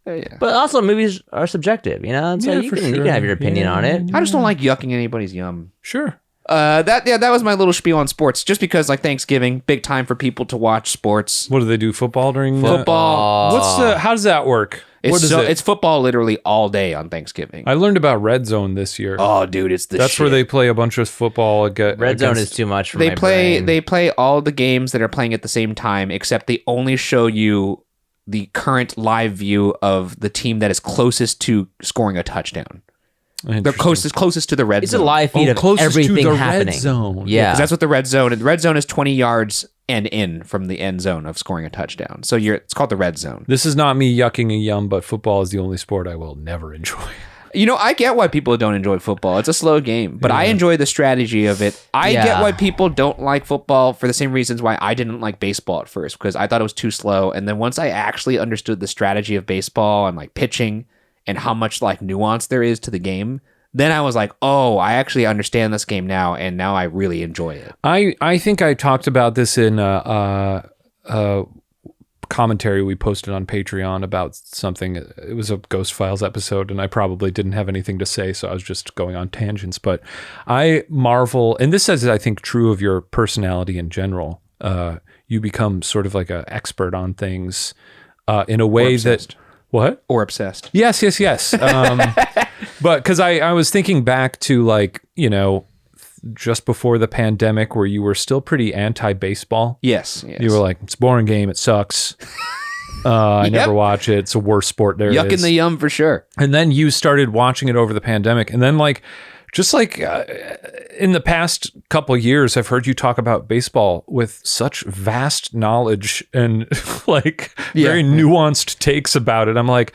Yeah. But also, movies are subjective. It's like you for can sure. have your opinion on it. I just don't like yucking anybody's yum. Sure. That was my little spiel on sports. Just because like Thanksgiving, big time for people to watch sports. What do they do? Football during Football. How does that work? What is it? It's football literally all day on Thanksgiving. I learned about Red Zone this year. Oh, dude, it's the That's shit. where they play a bunch of football. Red Zone is too much for They my play brain. they play all the games that are playing at the same time, except they only show you the current live view of the team that is closest to scoring a touchdown. They're closest to the red It's zone. a live feed of closest to everything the happening. red zone. Yeah. 'Cause that's what the red zone. And the red zone is 20 yards and in from the end zone of scoring a touchdown. So it's called the red zone. This is not me yucking a yum, but football is the only sport I will never enjoy. I get why people don't enjoy football. It's a slow game, but I enjoy the strategy of it. I get why people don't like football for the same reasons why I didn't like baseball at first, because I thought it was too slow. And then once I actually understood the strategy of baseball and like pitching and how much like nuance there is to the game, then I was like, oh, I actually understand this game now, and now I really enjoy it. I think I talked about this in commentary we posted on Patreon about something. It was a Ghost Files episode, and I probably didn't have anything to say, so I was just going on tangents. But I marvel, and this is, I think, true of your personality in general. You become sort of like an expert on things in a way that... What? Or obsessed. Yes. But because I was thinking back to like, just before the pandemic where you were still pretty anti-baseball. Yes. You were like, it's a boring game. It sucks. I never watch it. It's the worst sport there Yuck is. in the yum for sure. And then you started watching it over the pandemic. And then like, just like in the past couple years, I've heard you talk about baseball with such vast knowledge and like very nuanced takes about it. I'm like,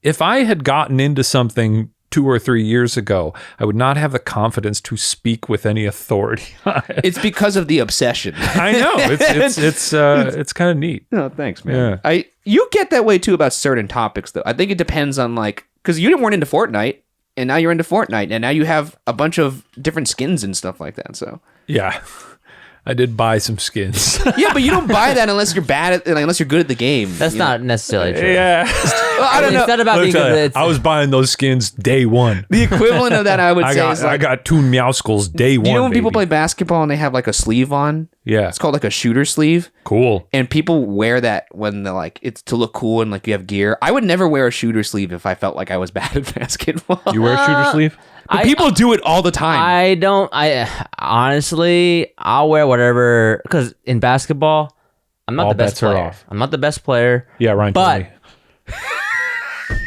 if I had gotten into something 2 or 3 years ago, I would not have the confidence to speak with any authority on it. It's because of the obsession. I know. It's kind of neat. No, thanks, man. Yeah. You get that way too about certain topics, though. I think it depends on like, because you weren't into Fortnite, and now you're into Fortnite, and now you have a bunch of different skins and stuff like that. So Yeah. I did buy some skins. yeah, but you don't buy that unless you're bad at, unless you're good at the game. That's not necessarily true. Yeah. Well, I don't know. It's not about Let me being tell good. you, It's, I was buying those skins day one. The equivalent of that, I would say, is I like, got 2 Meowskulls day one. do you know when people play baby. basketball and they have like a sleeve on? Yeah. It's called like a shooter sleeve. Cool. And people wear that when they're like, it's to look cool and like you have gear. I would never wear a shooter sleeve if I felt like I was bad at basketball. You wear a shooter sleeve? But people do it all the time. I don't. I honestly, I'll wear whatever, because in basketball, I'm not All the best bets are player. off. I'm not the best player. Yeah, Ryan. But told me.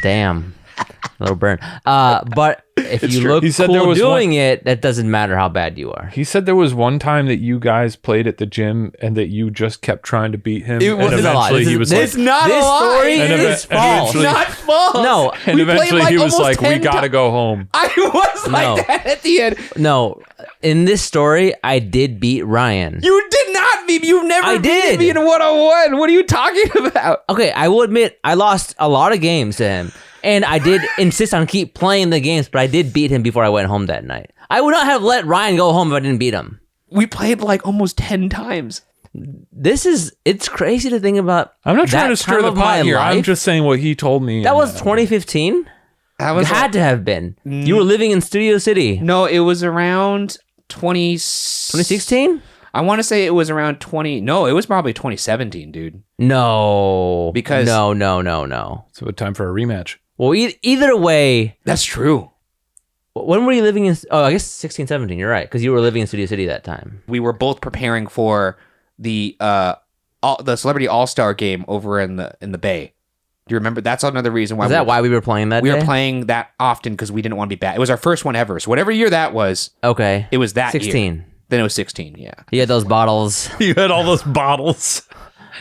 damn, little burn. But if It's you true. look He said there cool was doing it, that doesn't matter how bad you are. He said there was one time that you guys played at the gym and that you just kept trying to beat him. It And was a lie. eventually This he is- was this- like, not this a lie. story And is ev- false. eventually- Not false. No, and We played, eventually like, he was almost like, we 10 gotta go home. I was like No. that at the end. no. In this story, I did beat Ryan. You did not beat me. You've never I beat did. me in 101. What are you talking about? Okay, I will admit I lost a lot of games to him, and I did insist on keep playing the games, but I did beat him before I went home that night. I would not have let Ryan go home if I didn't beat him. We played like almost 10 times. It's crazy to think about. I'm not trying that to stir time the of my pot here. I'm life. just saying what he told me. That and, was 2015. I It was had to have been. You were living in Studio City. No, it was around 2016? I want to say it was around 20. No, it was probably 2017, dude. No. Because- No. So time for a rematch. Well, either way, That's true. when were you living in? Oh, I guess 16, 17. You're right, because you were living in Studio City that time. We were both preparing for the Celebrity All-Star game over in the Bay. Do you remember? That's another reason why Is that why we were playing that we day? were playing that often, because we didn't want to be bad. It was our first one ever. So whatever year that was, Okay. it was that 16. year. Then it was 16, yeah. You had those bottles. You had all those bottles.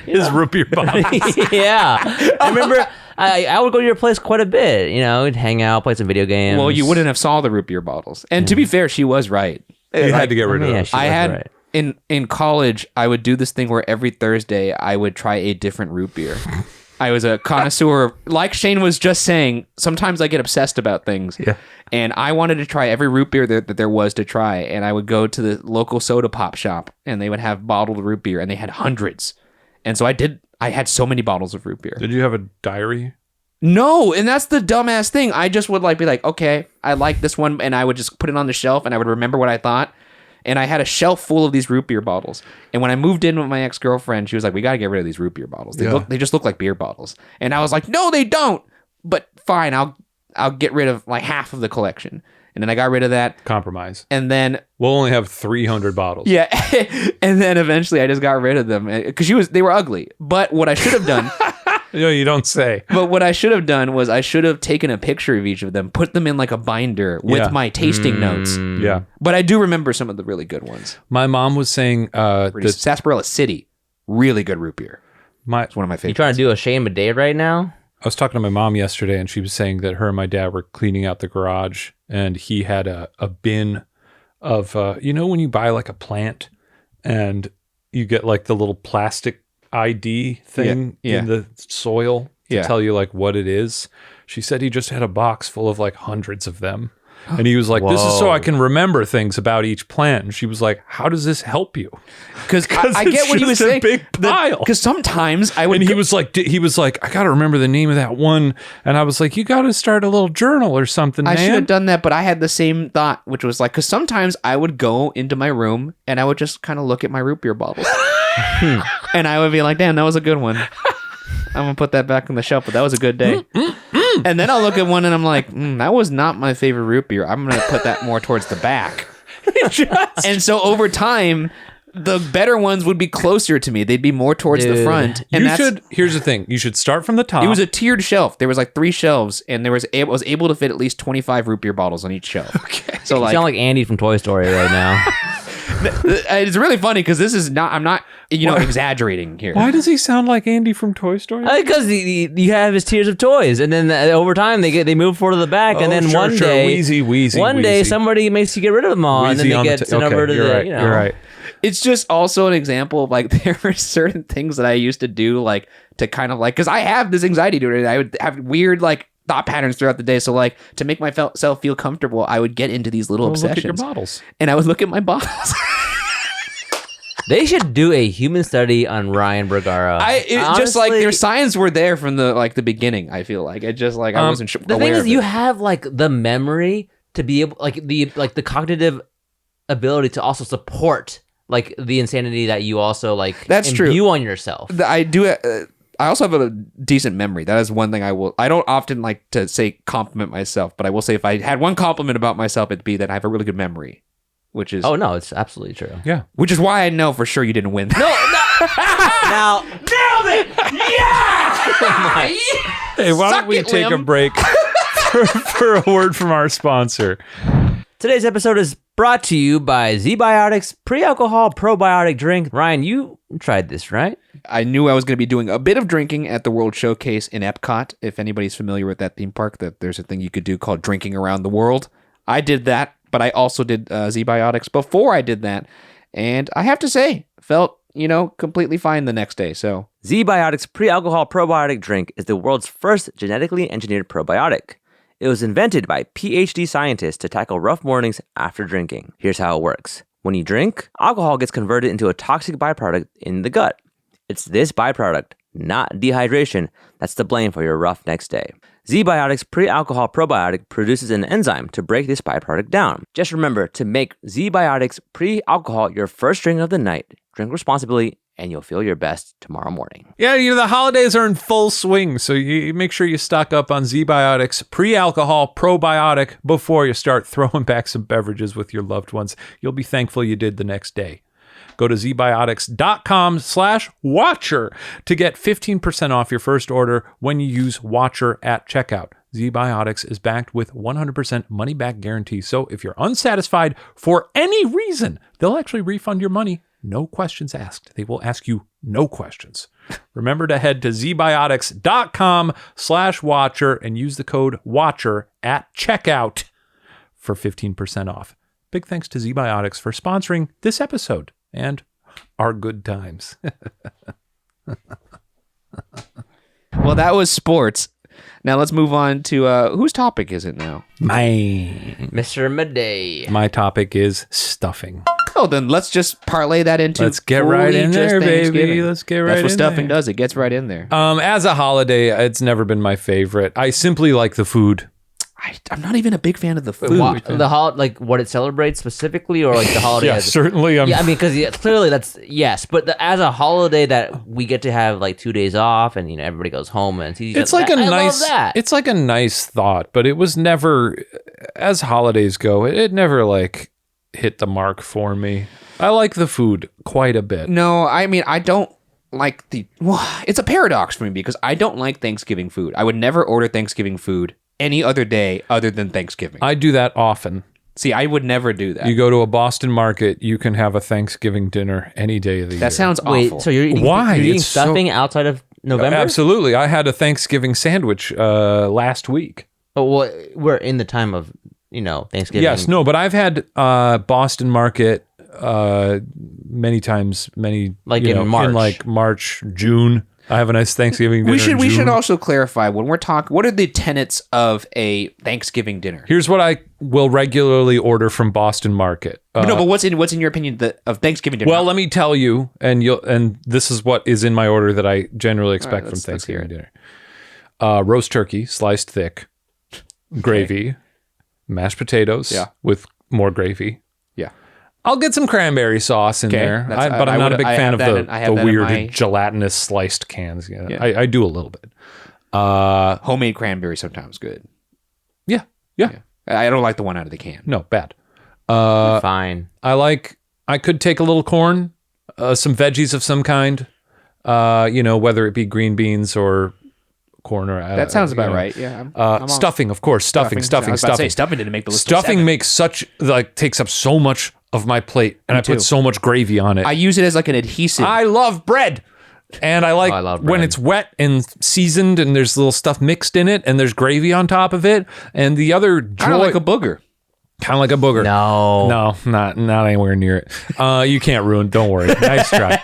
His root beer bottles. Yeah. I remember I would go to your place quite a bit. You know, we'd hang out, play some video games. Well, you wouldn't have saw the root beer bottles. And to be fair, she was right. You had to get rid of Yeah, those. she I was had right. in college, I would do this thing where every Thursday I would try a different root beer. I was a connoisseur. Like Shane was just saying, sometimes I get obsessed about things. Yeah. And I wanted to try every root beer that there was to try. And I would go to the local soda pop shop and they would have bottled root beer and they had hundreds. And so I had so many bottles of root beer. Did you have a diary? No, and that's the dumbass thing. I just would be like, okay, I like this one, and I would just put it on the shelf, and I would remember what I thought. And I had a shelf full of these root beer bottles. And when I moved in with my ex-girlfriend, she was like, we got to get rid of these root beer bottles. They just look like beer bottles. And I was like, no, they don't. But fine, I'll get rid of like half of the collection. And then I got rid of that. Compromise. And then We'll only have 300 bottles. yeah, and then eventually I just got rid of them because they were ugly. But what I should have done No, you don't say. But what I should have done was I should have taken a picture of each of them, put them in like a binder with Yeah. my tasting notes. Yeah. But I do remember some of the really good ones. My mom was saying that Sarsaparilla City, really good root beer. It's one of my You favorites. trying to do a Shane Madej right now? I was talking to my mom yesterday, and she was saying that her and my dad were cleaning out the garage, and he had a bin of, when you buy like a plant and you get like the little plastic ID thing Yeah. in the soil to Yeah. tell you like what it is. She said he just had a box full of like hundreds of them. And he was like, this is so I can remember things about each plant. And she was like, how does this help you? Because I it's get what he was just a saying. big pile. Because sometimes I would. And he was like, I got to remember the name of that one. And I was like, you got to start a little journal or something, I man. should have done that, but I had the same thought, which was like, because sometimes I would go into my room and I would just kind of look at my root beer bottles. And I would be like, damn, that was a good one. I'm going to put that back on the shelf, but that was a good day. And then I'll look at one and I'm like, that was not my favorite root beer. I'm going to put that more towards the back. And so over time, the better ones would be closer to me. They'd be more towards the front. And Here's the thing. You should start from the top. It was a tiered shelf. There was like 3 shelves, and I was able to fit at least 25 root beer bottles on each shelf. Okay. So You sound like Andy from Toy Story right now. it's really funny because this is not. I'm not, exaggerating here. Why does he sound like Andy from Toy Story? Because you have his tiers of toys, and then over time they move forward to the back, and then one day, Wheezy. somebody makes you get rid of them all, and then Wheezy they on get the sent over to you're the. right, You're right. It's just also an example of like there were certain things that I used to do like to kind of like because I have this anxiety to it. I would have weird like thought patterns throughout the day. So like to make myself feel comfortable, I would get into these little obsessions. Look at your bottles. And I would look at my bottles. They should do a human study on Ryan Bergara. Just like Honestly, their signs were there from the beginning. I feel like it just like I wasn't the aware thing is, of you it. have like the memory to be able, like the cognitive ability to also support like the insanity that you also like. That's true. imbue on yourself. I do. I also have a decent memory. That is one thing I will. I don't often like to say compliment myself, but I will say if I had one compliment about myself, it'd be that I have a really good memory, which is Oh no, it's absolutely true. Yeah. which is why I know for sure you didn't win. No. Now, nailed it. Yeah. Hey, why Suck don't we it, take a Liam. break? for a word from our sponsor. Today's episode is brought to you by Zbiotics pre-alcohol probiotic drink. Ryan, you tried this, right? I knew I was going to be doing a bit of drinking at the World Showcase in Epcot. If anybody's familiar with that theme park, that there's a thing you could do called drinking around the world. I did that, but I also did Zbiotics before I did that. And I have to say, felt, completely fine the next day. So Zbiotics pre-alcohol probiotic drink is the world's first genetically engineered probiotic. It was invented by PhD scientists to tackle rough mornings after drinking. Here's how it works. When you drink, alcohol gets converted into a toxic byproduct in the gut. It's this byproduct, not dehydration, that's to blame for your rough next day. Zbiotics pre-alcohol probiotic produces an enzyme to break this byproduct down. Just remember to make Zbiotics pre-alcohol your first drink of the night. Drink responsibly, and you'll feel your best tomorrow morning. Yeah, the holidays are in full swing, so you make sure you stock up on Zbiotics pre-alcohol probiotic before you start throwing back some beverages with your loved ones. You'll be thankful you did the next day. Go to zbiotics.com/watcher to get 15% off your first order when you use Watcher at checkout. Zbiotics is backed with 100% money-back guarantee, so if you're unsatisfied for any reason, they'll actually refund your money. No questions asked. They will ask you no questions. Remember to head to zbiotics.com/watcher and use the code WATCHER at checkout for 15% off. Big thanks to Zbiotics for sponsoring this episode and our good times. well, that was sports. Now let's move on to whose topic is it now? Mine. Mr. Madej. My topic is stuffing. Oh, then let's just parlay that into. Let's get right in there, baby. Thanksgiving. Let's get right in That's what stuffing there. does. It gets right in there. As a holiday, it's never been my favorite. I simply like the food. I'm not even a big fan of the food. Like what it celebrates specifically, or like the holiday? Yeah, certainly. Yeah, I mean, because clearly that's yes, but as a holiday that we get to have like 2 days off, and everybody goes home and sees. It's like a nice. It's like a nice thought, but it was never, as holidays go, it never like hit the mark for me. I like the food quite a bit. No, I mean I don't like it's a paradox for me because I don't like Thanksgiving food. I would never order Thanksgiving food any other day other than Thanksgiving. I do that often. See, I would never do that. You go to a Boston market, you can have a Thanksgiving dinner any day of the year. That sounds awful. Wait, so you're eating, Why? You're eating It's stuffing outside of November? Absolutely. I had a Thanksgiving sandwich last week. But we're in the time of Thanksgiving. Yes, no, but I've had Boston market many times, in March. In like March, June. I have a nice Thanksgiving dinner. We should also clarify when we're talking. What are the tenets of a Thanksgiving dinner? Here's what I will regularly order from Boston Market. No, but what's in your opinion of Thanksgiving dinner? Well, let me tell you, and this is what is in my order that I generally expect from Thanksgiving dinner: roast turkey, sliced thick, gravy, mashed potatoes, with more gravy. Yeah. I'll get some cranberry sauce in there, but I'm not a big fan of the weird gelatinous sliced cans. Yeah. I do a little bit. Homemade cranberry sometimes good. Yeah. I don't like the one out of the can. No, bad. Fine. I could take a little corn, some veggies of some kind, whether it be green beans or corn or that sounds about right. Yeah. I'm stuffing, of course. Stuffing. I was about to say, stuffing didn't make the list. Stuffing makes takes up so much of my plate, and I put so much gravy on it. I use it as like an adhesive. I love bread. And I like when it's wet and seasoned and there's little stuff mixed in it and there's gravy on top of it. And the other kind of like a booger. Kind of like a booger. No, not anywhere near it. You can't ruin. Don't worry. Nice try.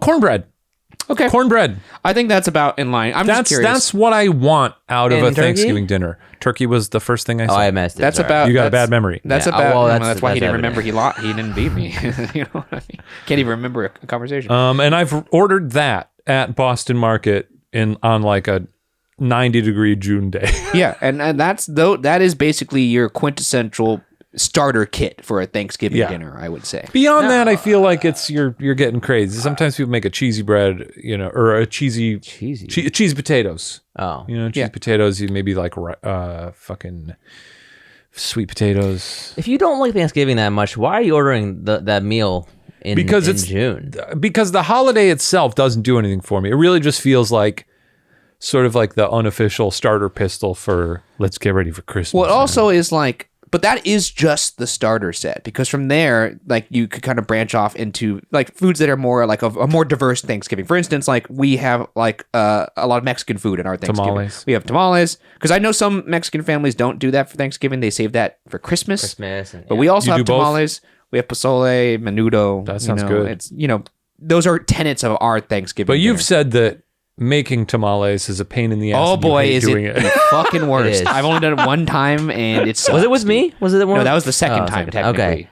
Cornbread. Okay. Cornbread. I think that's about in line. Just curious. That's what I want out of a turkey? Thanksgiving dinner. Turkey was the first thing I said. Oh, I missed it. That's Sorry. about. You got a bad memory. That's Yeah. about. Well, that's why he didn't evident. remember. He didn't beat me. You know what I mean? Can't even remember a conversation. And I've ordered that at Boston Market on like a 90-degree June day. Yeah, and that is basically your quintessential starter kit for a Thanksgiving dinner, I would say. Beyond that, I feel like you're getting crazy. Sometimes people make a cheesy bread, or a cheesy potatoes. Oh, cheesy potatoes. You maybe like fucking sweet potatoes. if you don't like Thanksgiving that much, why are you ordering that meal in June? Because the holiday itself doesn't do anything for me. It really just feels like sort of like the unofficial starter pistol for let's get ready for Christmas. Well, it also is like, but that is just the starter set, because from there, like, you could kind of branch off into like foods that are more like a more diverse Thanksgiving. For instance, like we have like a lot of Mexican food in our Thanksgiving. Tamales. We have tamales, because I know some Mexican families don't do that for Thanksgiving. They save that for Christmas. and, But we also You have do both? tamales. We have pozole, menudo. That sounds good. It's, those are tenets of our Thanksgiving. But you've dinner. said that making tamales is a pain in the ass. Oh and you boy, hate is doing it the fucking worst. is. I've only done it one time, and it's Was it with me? Was it the one? No, that was the second time, technically.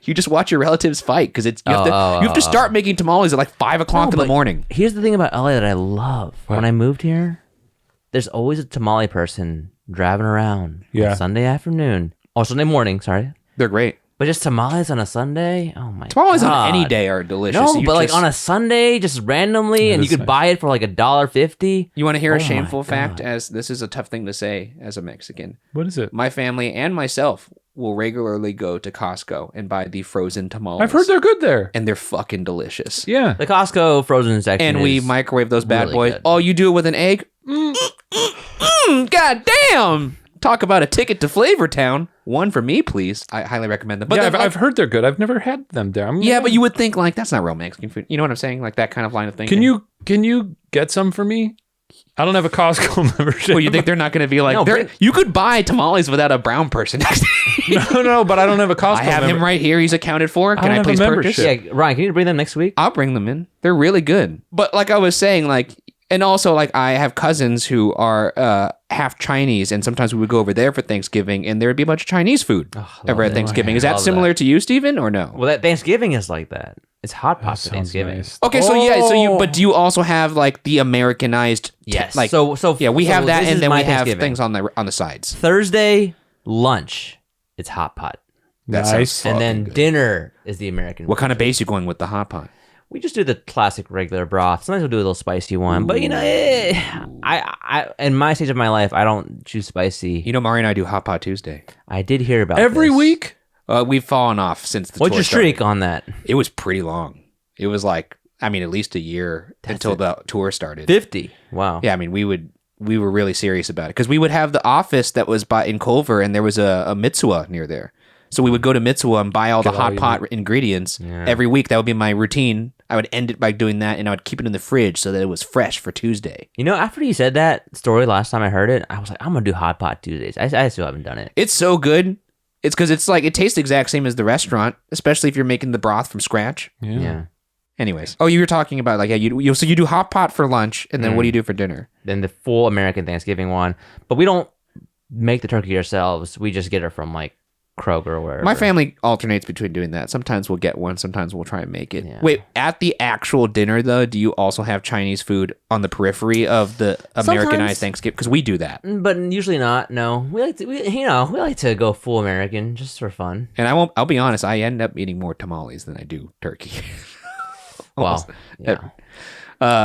You just watch your relatives fight, because it's you have to start making tamales at like 5 o'clock in the morning. Here's the thing about LA that I love. When I moved here, there's always a tamale person driving around on Sunday afternoon or Sunday morning. Sorry, They're great. but just tamales on a Sunday. Oh my! Tamales God. on any day are delicious. No, You but like just- on a Sunday, just randomly, and you is could nice. buy it for like $1.50. You want to hear Oh a my shameful God. fact? As this is a tough thing to say as a Mexican. What is it? My family and myself will regularly go to Costco and buy the frozen tamales. I've heard they're good there. and they're fucking delicious. Yeah. The Costco frozen section, And we is microwave those bad really boys. good. Oh, you do it with an egg? God damn! Talk about a ticket to Flavor Town. One for me, please. I highly recommend them. But yeah, then, I've heard they're good. I've never had them there. yeah, but you would think like that's not real Mexican food. You know what I'm saying? Like that kind of line of thinking. Can you get some for me? I don't have a Costco membership. Well, you think they're not going to be like No, they're- bring- you could buy tamales without a brown person next to you. no, but I don't have a Costco. I have him right here. He's accounted for. Can don't I have a please purchase? membership. Yeah, Ryan, can you bring them next week? I'll bring them in. They're really good. But like I was saying, like, and also like I have cousins who are half Chinese, and sometimes we would go over there for Thanksgiving, and there would be a bunch of Chinese food over at Thanksgiving. Is that Love similar to you, Stephen, or no? Well, that Thanksgiving is like that. It's hot pot for Sounds Thanksgiving. nice. Okay, so but do you also have like the Americanized? Yes. Like So yeah, we have that, this and is then my we have Thanksgiving. things on the sides. Thursday lunch, it's hot pot, That Nice. sounds and then fucking good. dinner is the American. What kind of base you going with the hot pot? We just do the classic regular broth. Sometimes we'll do a little spicy one, but I in my stage of my life, I don't choose spicy. You know, Mari and I do hot pot Tuesday. I did hear about Every this. week? We've fallen off since the What's tour your streak started. on that? It was pretty long. It was like, I mean, at least a year until the tour started. 50. Wow. Yeah, I mean, we were really serious about it because we would have the office that was in Culver, and there was a Mitsuwa near there. So we would go to Mitsuwa and buy all the hot pot ingredients every week. That would be my routine. I would end it by doing that, and I would keep it in the fridge so that it was fresh for Tuesday. You know, after you said that story last time I heard it, I was like, I'm gonna do hot pot Tuesdays. I still haven't done it. It's so good. It's because it's like it tastes the exact same as the restaurant, especially if you're making the broth from scratch. Yeah. Anyways, oh, you were talking about like so you do hot pot for lunch, and then what do you do for dinner? Then the full American Thanksgiving one, but we don't make the turkey ourselves. We just get it from like Kroger or wherever. My family alternates between doing that. Sometimes we'll get one, sometimes we'll try and make it. Yeah. Wait, at the actual dinner though, do you also have Chinese food on the periphery of the Americanized Sometimes. Thanksgiving? Because we do that, But usually not. No, we like to go full American just for fun. and I'll be honest, I end up eating more tamales than I do turkey. Wow. Yeah.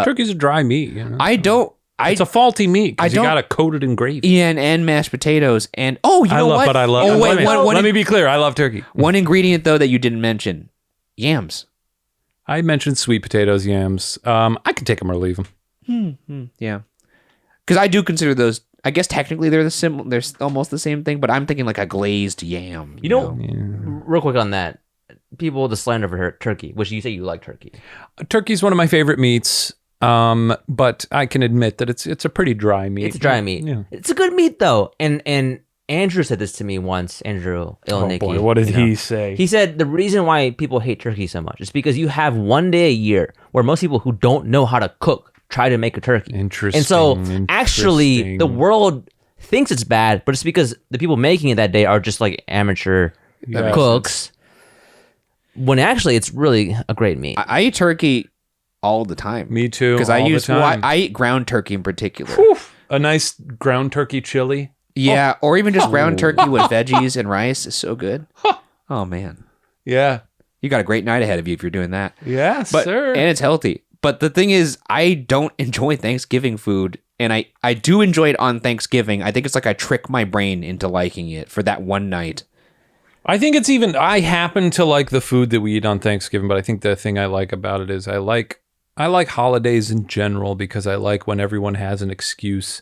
Turkey's a dry meat. You know? I don't. It's a faulty meat I because you don't- got to coat it in gravy. and mashed potatoes, and you know what? But I love. Oh wait, let me be clear. I love turkey. one ingredient though that you didn't mention: yams. I mentioned sweet potatoes, yams. I can take them or leave them. Yeah, because I do consider those. I guess technically they're they're almost the same thing, but I'm thinking like a glazed yam. You know, real quick on that, people the slander for turkey, which you say you like turkey. Turkey's one of my favorite meats. But I can admit that it's a pretty dry meat. It's a dry meat. Yeah. It's a good meat though, and Andrew said this to me once. Andrew Ilnicki. Oh boy, what did you know. he say? He said the reason why people hate turkey so much is because you have one day a year where most people who don't know how to cook try to make a turkey. Interesting. And so actually the world thinks it's bad, but it's because the people making it that day are just like amateur Yeah. cooks. When actually it's really a great meat. I eat turkey all the time. Me too. Because all the time. I eat ground turkey in particular. A nice ground turkey chili. Yeah, or even just ground turkey with veggies and rice is so good. Oh man, Yeah. you got a great night ahead of you if you're doing that. Yes, But sir. and it's healthy. But the thing is, I don't enjoy Thanksgiving food, and I do enjoy it on Thanksgiving. I think it's like I trick my brain into liking it for that one night. I think it's even. I happen to like the food that we eat on Thanksgiving, but I think the thing I like about it is I like I like holidays in general because I like when everyone has an excuse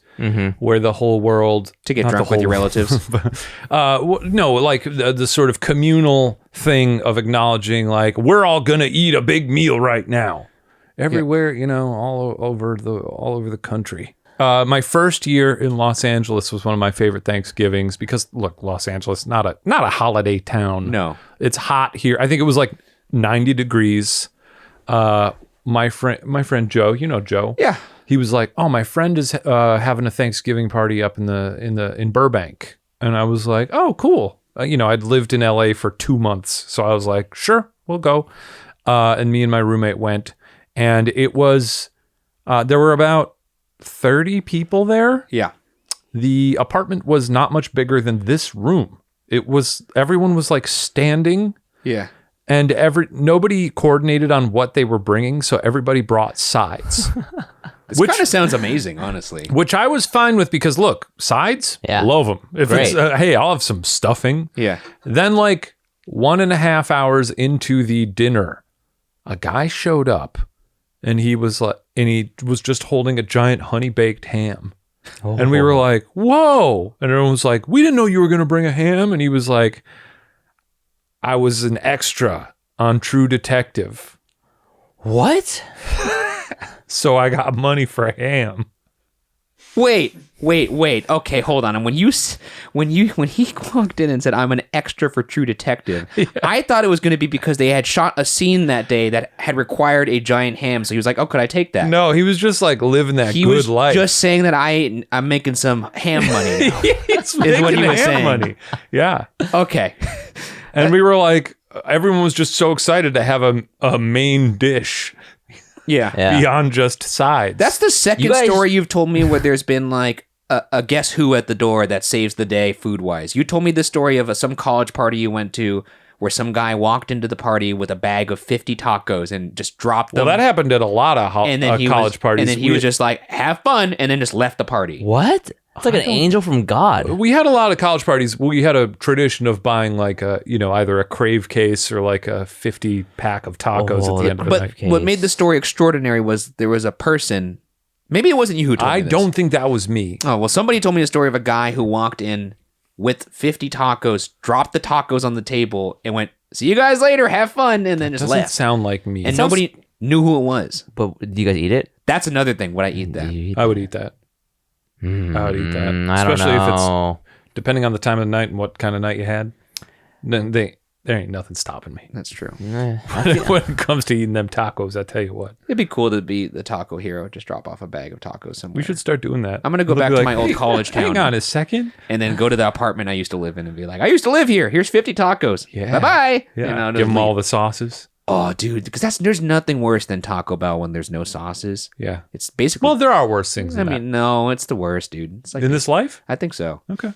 where the whole world To get not drunk the with your whole- relatives. no, like the sort of communal thing of acknowledging like we're all gonna eat a big meal right now, everywhere, all over the country. My first year in Los Angeles was one of my favorite Thanksgivings because look, Los Angeles not a holiday town. No. It's hot here. I think it was like 90 degrees. My friend Joe, Joe. Yeah. He was like, "Oh, my friend is having a Thanksgiving party up in Burbank," and I was like, "Oh, cool." I'd lived in LA for 2 months, so I was like, "Sure, we'll go." And me and my roommate went, and it was there were about 30 people there. Yeah. The apartment was not much bigger than this room. Everyone was like standing. Yeah. And nobody coordinated on what they were bringing, so everybody brought sides. This kind of sounds amazing, honestly. Which I was fine with because, look, sides, Yeah. love them. If Great. it's, hey, I'll have some stuffing. Yeah. Then, like 1.5 hours into the dinner, a guy showed up, and he was just holding a giant honey baked ham. And we were like, "Whoa!" And everyone was like, "We didn't know you were going to bring a ham." And he was like, "I was an extra on True Detective, What? so I got money for a ham." Wait. Okay, hold on. And when he walked in and said, "I'm an extra for True Detective," I thought it was going to be because they had shot a scene that day that had required a giant ham. So he was like, "Oh, could I take that?" No, he was just like living that He good was life. just saying that I'm making some ham money now. He's what he making was ham saying. money. Yeah. Okay. And we were like, everyone was just so excited to have a main dish Yeah. Yeah. beyond just sides. That's the second You guys- story you've told me where there's been like a guess who at the door that saves the day food wise. You told me the story of some college party you went to where some guy walked into the party with a bag of 50 tacos and just dropped them. well, that happened at a lot of and then college parties. And then he was just like, "Have fun," and then just left the party. What? It's like an angel from God. We had a lot of college parties. We had a tradition of buying like either a Crave case or like a 50 pack of tacos at the end of the But night. case. what made the story extraordinary was there was a person. Maybe it wasn't you who told me I this. don't think that was me. Oh, well, somebody told me a story of a guy who walked in with 50 tacos, dropped the tacos on the table, and went, "See you guys later, have fun," and then just Doesn't left. sound like me. And nobody knew who it was. But do you guys eat it? That's another thing. Would I eat that? Do you eat I would eat that. I would eat that. I don't Especially if it's know. depending on the time of the night and what kind of night you had. Then there ain't nothing stopping me. That's true. When it comes to eating them tacos, I tell you what. It'd be cool to be the taco hero. Just drop off a bag of tacos somewhere. We should start doing that. I'm gonna go They'll back be to like, my old "Hey, college town. Hang on a second. And then go to the apartment I used to live in and be like, "I used to live here. Here's 50 tacos. Yeah. Bye-bye." Yeah. And I'll Give just them all leave. the sauces. Oh, dude, because there's nothing worse than Taco Bell when there's no sauces. Yeah. It's basically. Well, there are worse things I than mean, no, it's the worst, dude. It's like that. In this life? I think so. Okay.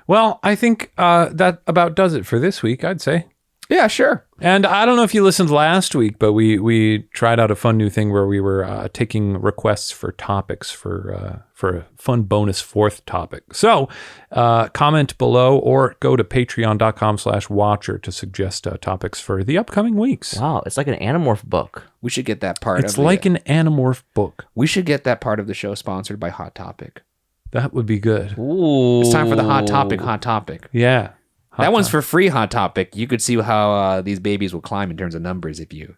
Well, I think that about does it for this week, I'd say. Yeah, sure. And I don't know if you listened last week, but we tried out a fun new thing where we were taking requests for topics for a fun bonus fourth topic. So comment below or go to patreon.com/watcher to suggest topics for the upcoming weeks. Wow, it's like an Animorph book. We should get that part. It's of like the, an Animorph book. We should get that part of the show sponsored by Hot Topic. That would be good. Ooh. It's time for the Hot Topic. Hot Topic. Yeah. That one's for free. Hot Topic. You could see how these babies will climb in terms of numbers if you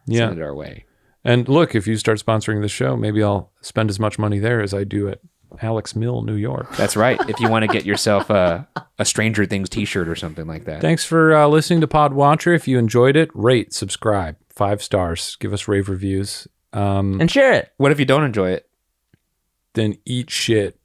send it our way. And look, if you start sponsoring the show, maybe I'll spend as much money there as I do at Alex Mill, New York. That's right. If you want to get yourself a Stranger Things T-shirt or something like that. Thanks for listening to Pod Watcher. If you enjoyed it, rate, subscribe, 5 stars, give us rave reviews. And share it. What if you don't enjoy it? Then eat shit.